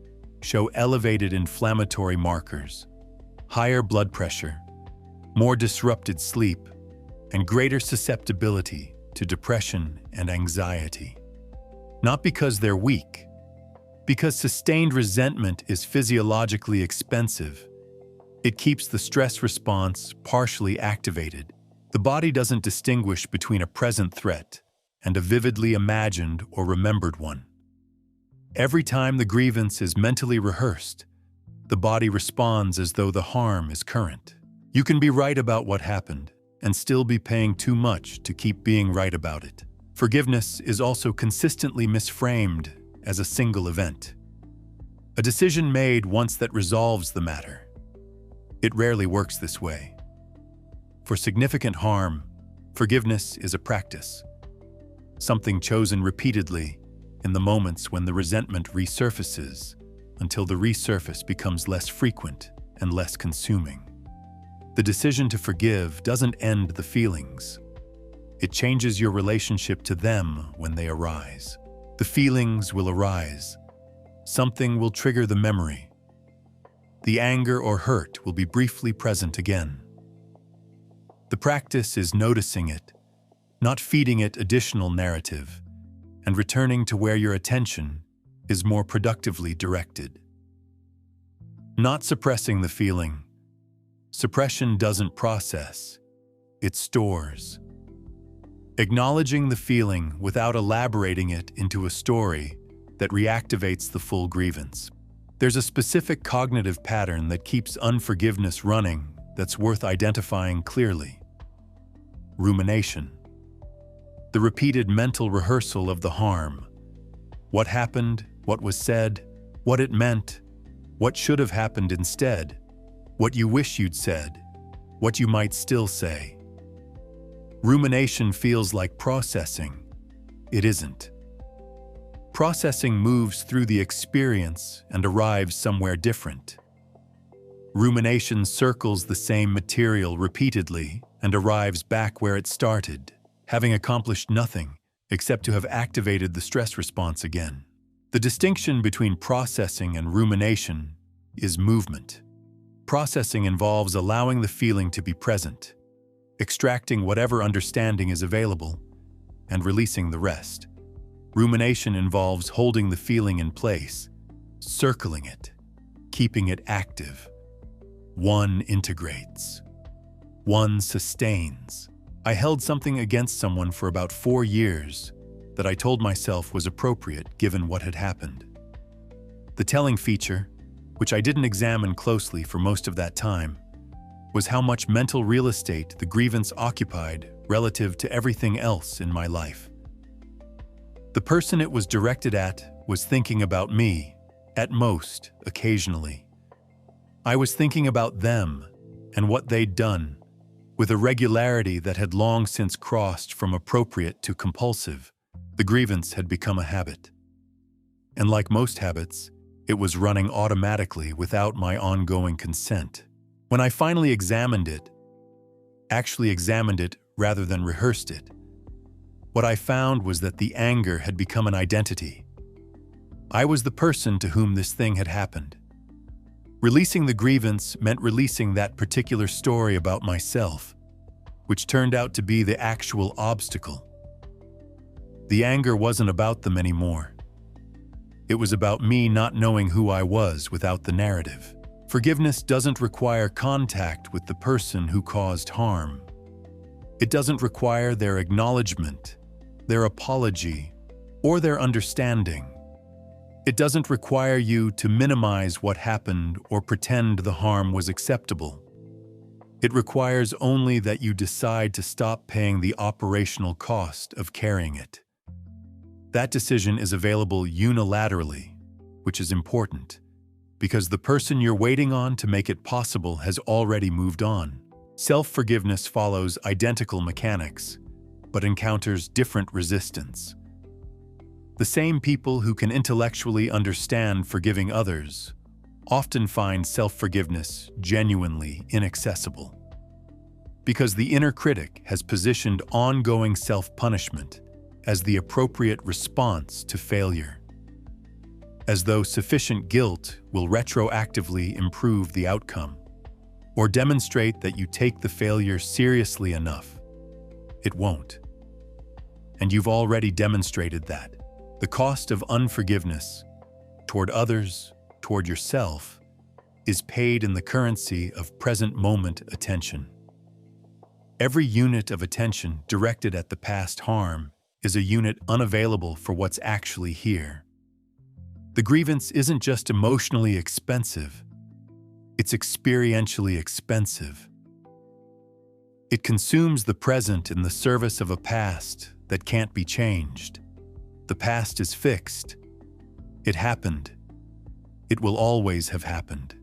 show elevated inflammatory markers, higher blood pressure, more disrupted sleep, and greater susceptibility to depression and anxiety. Not because they're weak, because sustained resentment is physiologically expensive. It keeps the stress response partially activated. The body doesn't distinguish between a present threat and a vividly imagined or remembered one. Every time the grievance is mentally rehearsed, the body responds as though the harm is current. You can be right about what happened and still be paying too much to keep being right about it. Forgiveness is also consistently misframed as a single event, a decision made once that resolves the matter. It rarely works this way. For significant harm, forgiveness is a practice, something chosen repeatedly in the moments when the resentment resurfaces until the resurface becomes less frequent and less consuming. The decision to forgive doesn't end the feelings. It changes your relationship to them when they arise. The feelings will arise. Something will trigger the memory. The anger or hurt will be briefly present again. The practice is noticing it, not feeding it additional narrative, and returning to where your attention is more productively directed. Not suppressing the feeling. Suppression doesn't process, it stores. Acknowledging the feeling without elaborating it into a story that reactivates the full grievance. There's a specific cognitive pattern that keeps unforgiveness running that's worth identifying clearly. Rumination. The repeated mental rehearsal of the harm. What happened, what was said, what it meant, what should have happened instead, what you wish you'd said, what you might still say. Rumination feels like processing. It isn't. Processing moves through the experience and arrives somewhere different. Rumination circles the same material repeatedly and arrives back where it started, having accomplished nothing except to have activated the stress response again. The distinction between processing and rumination is movement. Processing involves allowing the feeling to be present, extracting whatever understanding is available, and releasing the rest. Rumination involves holding the feeling in place, circling it, keeping it active. One integrates. One sustains. I held something against someone for about 4 years that I told myself was appropriate given what had happened. The telling feature, which I didn't examine closely for most of that time, was how much mental real estate the grievance occupied relative to everything else in my life. The person it was directed at was thinking about me, at most, occasionally. I was thinking about them and what they'd done, with a regularity that had long since crossed from appropriate to compulsive. The grievance had become a habit. And like most habits, it was running automatically without my ongoing consent. When I finally actually examined it rather than rehearsed it, what I found was that the anger had become an identity. I was the person to whom this thing had happened. Releasing the grievance meant releasing that particular story about myself, which turned out to be the actual obstacle. The anger wasn't about them anymore. It was about me not knowing who I was without the narrative. Forgiveness doesn't require contact with the person who caused harm. It doesn't require their acknowledgement, their apology, or their understanding. It doesn't require you to minimize what happened or pretend the harm was acceptable. It requires only that you decide to stop paying the operational cost of carrying it. That decision is available unilaterally, which is important, because the person you're waiting on to make it possible has already moved on. Self-forgiveness follows identical mechanics, but encounters different resistance. The same people who can intellectually understand forgiving others often find self-forgiveness genuinely inaccessible, because the inner critic has positioned ongoing self-punishment as the appropriate response to failure, as though sufficient guilt will retroactively improve the outcome or demonstrate that you take the failure seriously enough. It won't. And you've already demonstrated that. The cost of unforgiveness toward others, toward yourself, is paid in the currency of present moment attention. Every unit of attention directed at the past harm is a unit unavailable for what's actually here. The grievance isn't just emotionally expensive, it's experientially expensive. It consumes the present in the service of a past that can't be changed. The past is fixed. It happened. It will always have happened.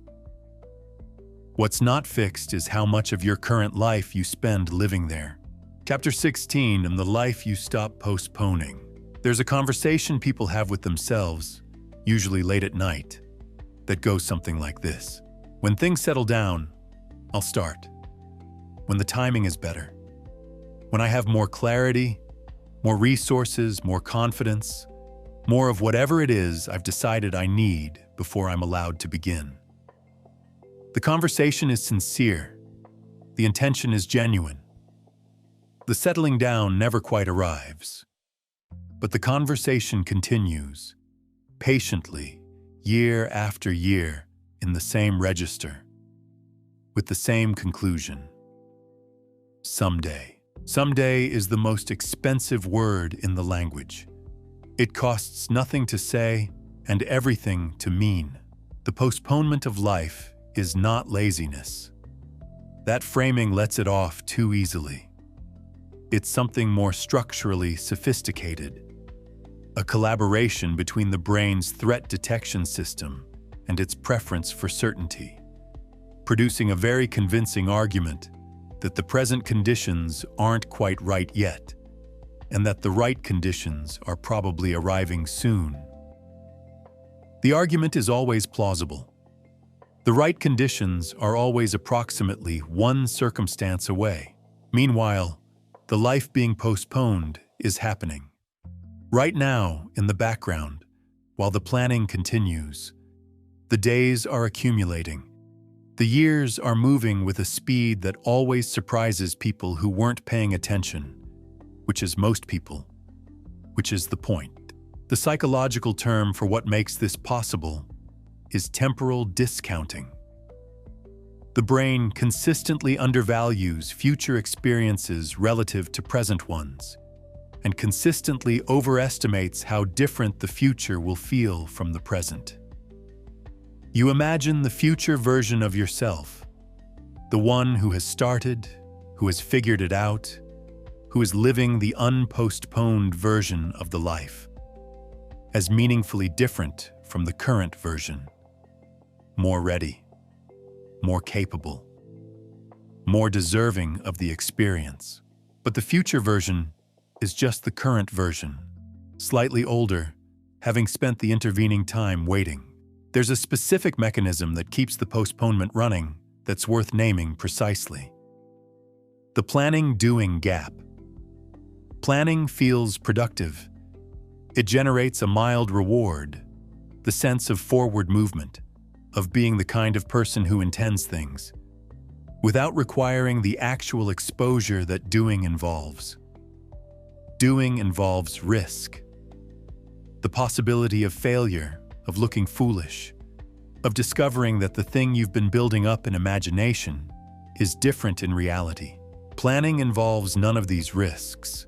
What's not fixed is how much of your current life you spend living there. Chapter 16, and the life you stop postponing. There's a conversation people have with themselves, usually late at night, that goes something like this. When things settle down, I'll start. When the timing is better. When I have more clarity, more resources, more confidence, more of whatever it is I've decided I need before I'm allowed to begin. The conversation is sincere. The intention is genuine. The settling down never quite arrives. But the conversation continues, patiently, year after year, in the same register, with the same conclusion. Someday. Someday is the most expensive word in the language. It costs nothing to say and everything to mean. The postponement of life is not laziness. That framing lets it off too easily. It's something more structurally sophisticated, a collaboration between the brain's threat detection system and its preference for certainty, producing a very convincing argument that the present conditions aren't quite right yet, and that the right conditions are probably arriving soon. The argument is always plausible. The right conditions are always approximately one circumstance away. Meanwhile, the life being postponed is happening. Right now, in the background, while the planning continues, the days are accumulating. The years are moving with a speed that always surprises people who weren't paying attention, which is most people, which is the point. The psychological term for what makes this possible is temporal discounting. The brain consistently undervalues future experiences relative to present ones, and consistently overestimates how different the future will feel from the present. You imagine the future version of yourself, The one who has started, who has figured it out, who is living the unpostponed version of the life, as meaningfully different from the current version, more ready, more capable, more deserving of the experience. But the future version is just the current version, slightly older, having spent the intervening time waiting. There's a specific mechanism that keeps the postponement running that's worth naming precisely. The planning-doing gap. Planning feels productive. It generates a mild reward, the sense of forward movement, of being the kind of person who intends things, without requiring the actual exposure that doing involves. Doing involves risk. The possibility of failure, of looking foolish, of discovering that the thing you've been building up in imagination is different in reality. Planning involves none of these risks.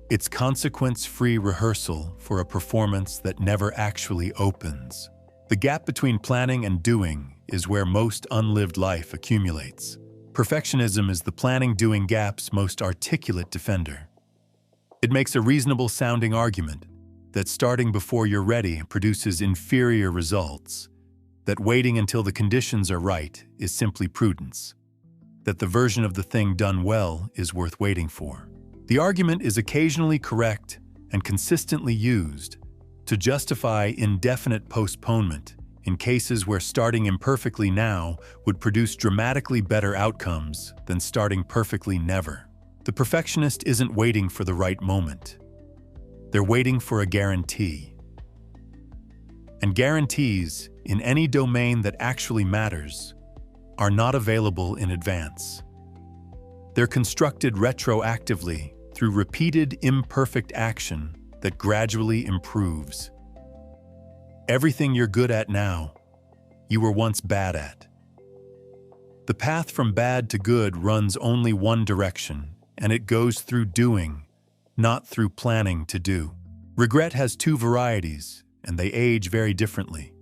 It's consequence-free rehearsal for a performance that never actually opens. The gap between planning and doing is where most unlived life accumulates. Perfectionism is the planning-doing gap's most articulate defender. It makes a reasonable-sounding argument that starting before you're ready produces inferior results, that waiting until the conditions are right is simply prudence, that the version of the thing done well is worth waiting for. The argument is occasionally correct and consistently used to justify indefinite postponement in cases where starting imperfectly now would produce dramatically better outcomes than starting perfectly never. The perfectionist isn't waiting for the right moment. They're waiting for a guarantee. And guarantees, in any domain that actually matters, are not available in advance. They're constructed retroactively through repeated imperfect action that gradually improves. Everything you're good at now, you were once bad at. The path from bad to good runs only one direction, and it goes through doing, not through planning to do. Regret has two varieties, and they age very differently.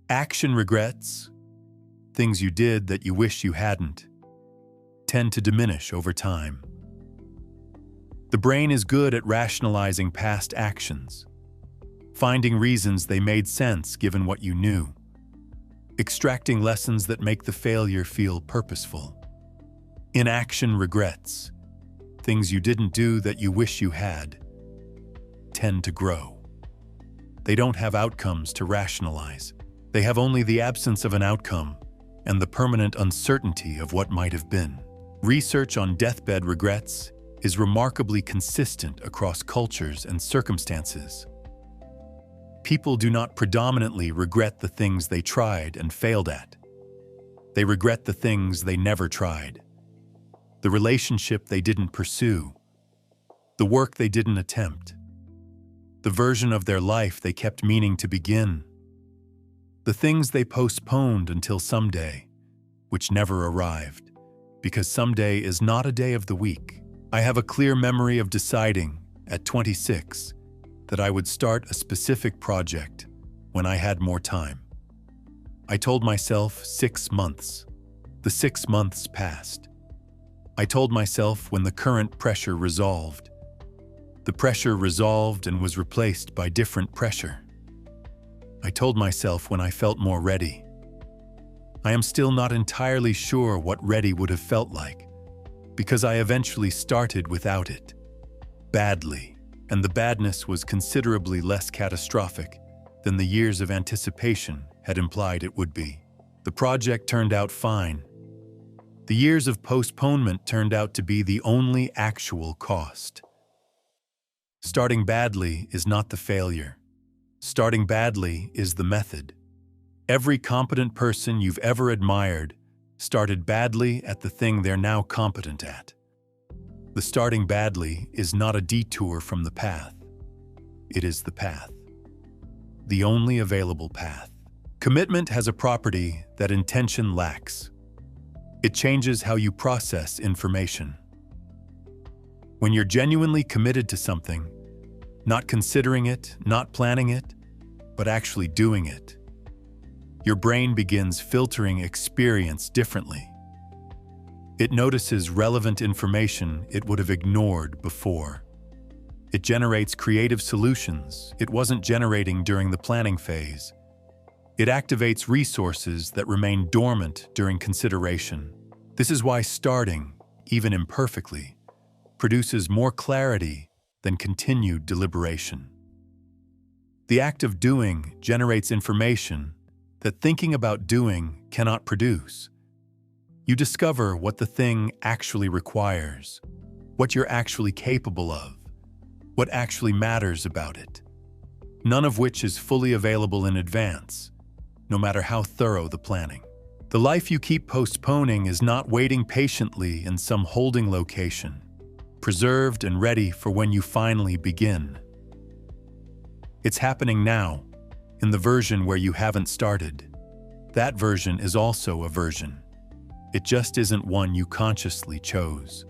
Action regrets, things you did that you wish you hadn't, tend to diminish over time. The brain is good at rationalizing past actions, finding reasons they made sense given what you knew, extracting lessons that make the failure feel purposeful. Inaction regrets, things you didn't do that you wish you had, tend to grow. They don't have outcomes to rationalize. They have only the absence of an outcome and the permanent uncertainty of what might have been. Research on deathbed regrets is remarkably consistent across cultures and circumstances. People do not predominantly regret the things they tried and failed at. They regret the things they never tried, the relationship they didn't pursue, the work they didn't attempt, the version of their life they kept meaning to begin, the things they postponed until someday, which never arrived, because someday is not a day of the week. I have a clear memory of deciding, at 26, that I would start a specific project when I had more time. I told myself 6 months. The 6 months passed. I told myself when the current pressure resolved. The pressure resolved and was replaced by different pressure. I told myself when I felt more ready. I am still not entirely sure what ready would have felt like, because I eventually started without it. Badly, and the badness was considerably less catastrophic than the years of anticipation had implied it would be. The project turned out fine. The years of postponement turned out to be the only actual cost. Starting badly is not the failure. Starting badly is the method. Every competent person you've ever admired started badly at the thing they're now competent at. The starting badly is not a detour from the path. It is the path. The only available path. Commitment has a property that intention lacks. It changes how you process information. When you're genuinely committed to something, not considering it, not planning it, but actually doing it, your brain begins filtering experience differently. It notices relevant information it would have ignored before. It generates creative solutions it wasn't generating during the planning phase. It activates resources that remain dormant during consideration. This is why starting, even imperfectly, produces more clarity than continued deliberation. The act of doing generates information that thinking about doing cannot produce. You discover what the thing actually requires, what you're actually capable of, what actually matters about it, none of which is fully available in advance, no matter how thorough the planning. The life you keep postponing is not waiting patiently in some holding location, preserved and ready for when you finally begin. It's happening now, in the version where you haven't started. That version is also a version. It just isn't one you consciously chose.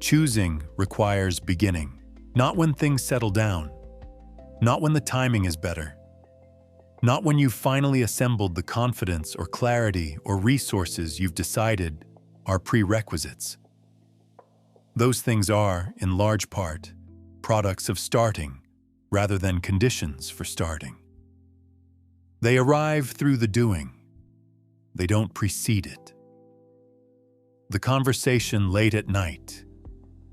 Choosing requires beginning. Not when things settle down. Not when the timing is better. Not when you've finally assembled the confidence or clarity or resources you've decided are prerequisites. Those things are, in large part, products of starting rather than conditions for starting. They arrive through the doing. They don't precede it. The conversation late at night,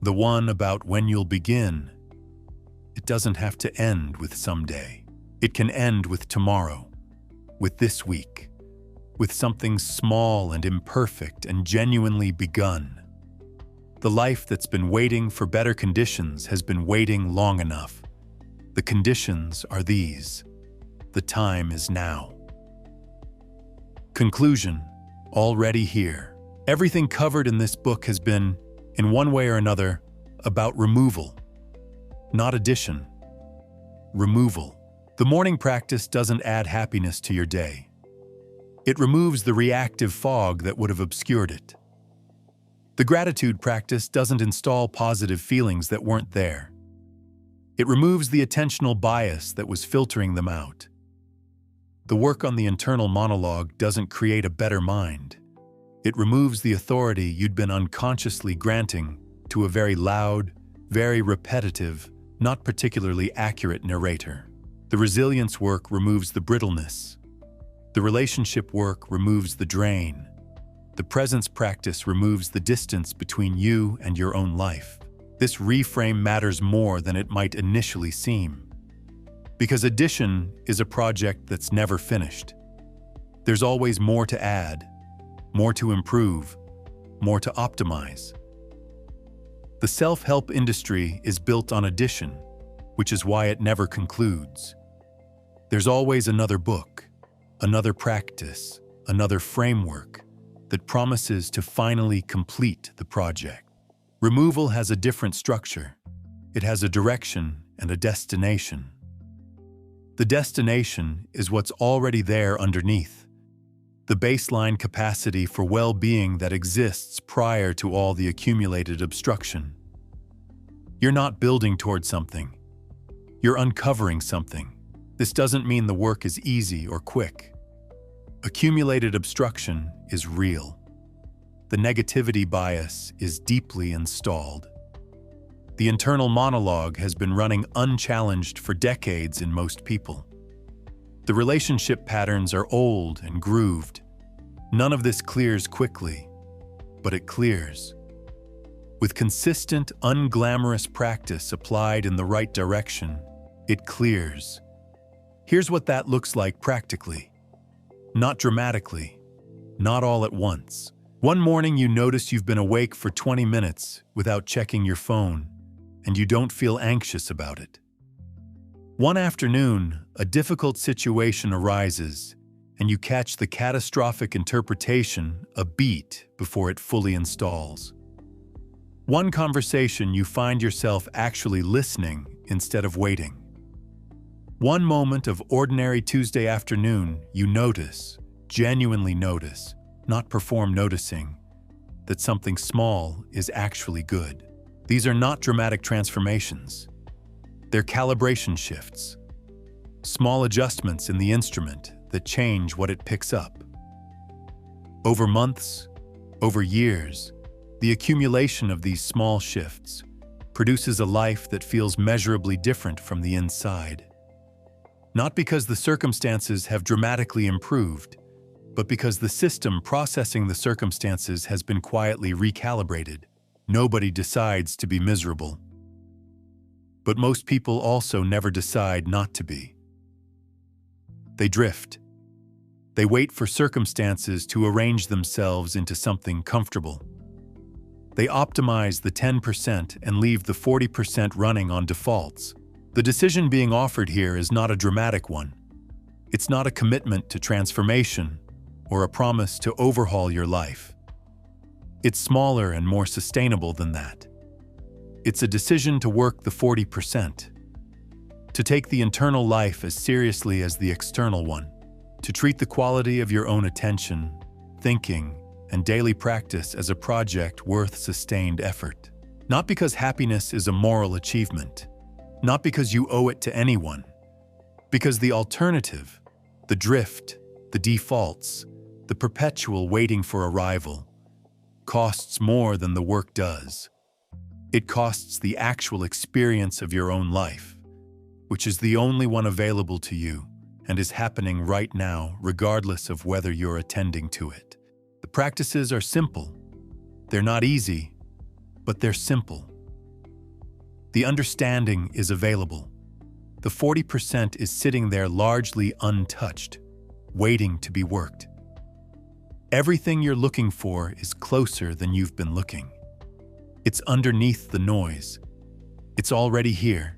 the one about when you'll begin, it doesn't have to end with someday. It can end with tomorrow, with this week, with something small and imperfect and genuinely begun. The life that's been waiting for better conditions has been waiting long enough. The conditions are these. The time is now. Conclusion, already here. Everything covered in this book has been, in one way or another, about removal. Not addition. Removal. The morning practice doesn't add happiness to your day. It removes the reactive fog that would have obscured it. The gratitude practice doesn't install positive feelings that weren't there. It removes the attentional bias that was filtering them out. The work on the internal monologue doesn't create a better mind. It removes the authority you'd been unconsciously granting to a very loud, very repetitive, not particularly accurate narrator. The resilience work removes the brittleness. The relationship work removes the drain. The presence practice removes the distance between you and your own life. This reframe matters more than it might initially seem. Because addition is a project that's never finished. There's always more to add, more to improve, more to optimize. The self-help industry is built on addition, which is why it never concludes. There's always another book, another practice, another framework that promises to finally complete the project. Removal has a different structure. It has a direction and a destination. The destination is what's already there underneath, the baseline capacity for well-being that exists prior to all the accumulated obstruction. You're not building towards something. You're uncovering something. This doesn't mean the work is easy or quick. Accumulated obstruction is real. The negativity bias is deeply installed. The internal monologue has been running unchallenged for decades in most people. The relationship patterns are old and grooved. None of this clears quickly, but it clears. With consistent, unglamorous practice applied in the right direction, it clears. Here's what that looks like practically. Not dramatically, not all at once. One morning you notice you've been awake for 20 minutes without checking your phone, and you don't feel anxious about it. One afternoon, a difficult situation arises, and you catch the catastrophic interpretation a beat before it fully installs. One conversation you find yourself actually listening instead of waiting. One moment of ordinary Tuesday afternoon you notice, genuinely notice, not perform noticing, that something small is actually good. These are not dramatic transformations. They're calibration shifts, small adjustments in the instrument that change what it picks up. Over months, Over years, the accumulation of these small shifts produces a life that feels measurably different from the inside. Not because the circumstances have dramatically improved, but because the system processing the circumstances has been quietly recalibrated. Nobody decides to be miserable. But most people also never decide not to be. They drift. They wait for circumstances to arrange themselves into something comfortable. They optimize the 10% and leave the 40% running on defaults. The decision being offered here is not a dramatic one. It's not a commitment to transformation or a promise to overhaul your life. It's smaller and more sustainable than that. It's a decision to work the 40%, to take the internal life as seriously as the external one, to treat the quality of your own attention, thinking, and daily practice as a project worth sustained effort. Not because happiness is a moral achievement, not because you owe it to anyone, because the alternative, the drift, the defaults, the perpetual waiting for arrival, costs more than the work does. It costs the actual experience of your own life, which is the only one available to you and is happening right now regardless of whether you're attending to it. The practices are simple. They're not easy, but they're simple. The understanding is available. The 40% is sitting there largely untouched, waiting to be worked. Everything you're looking for is closer than you've been looking. It's underneath the noise. It's already here,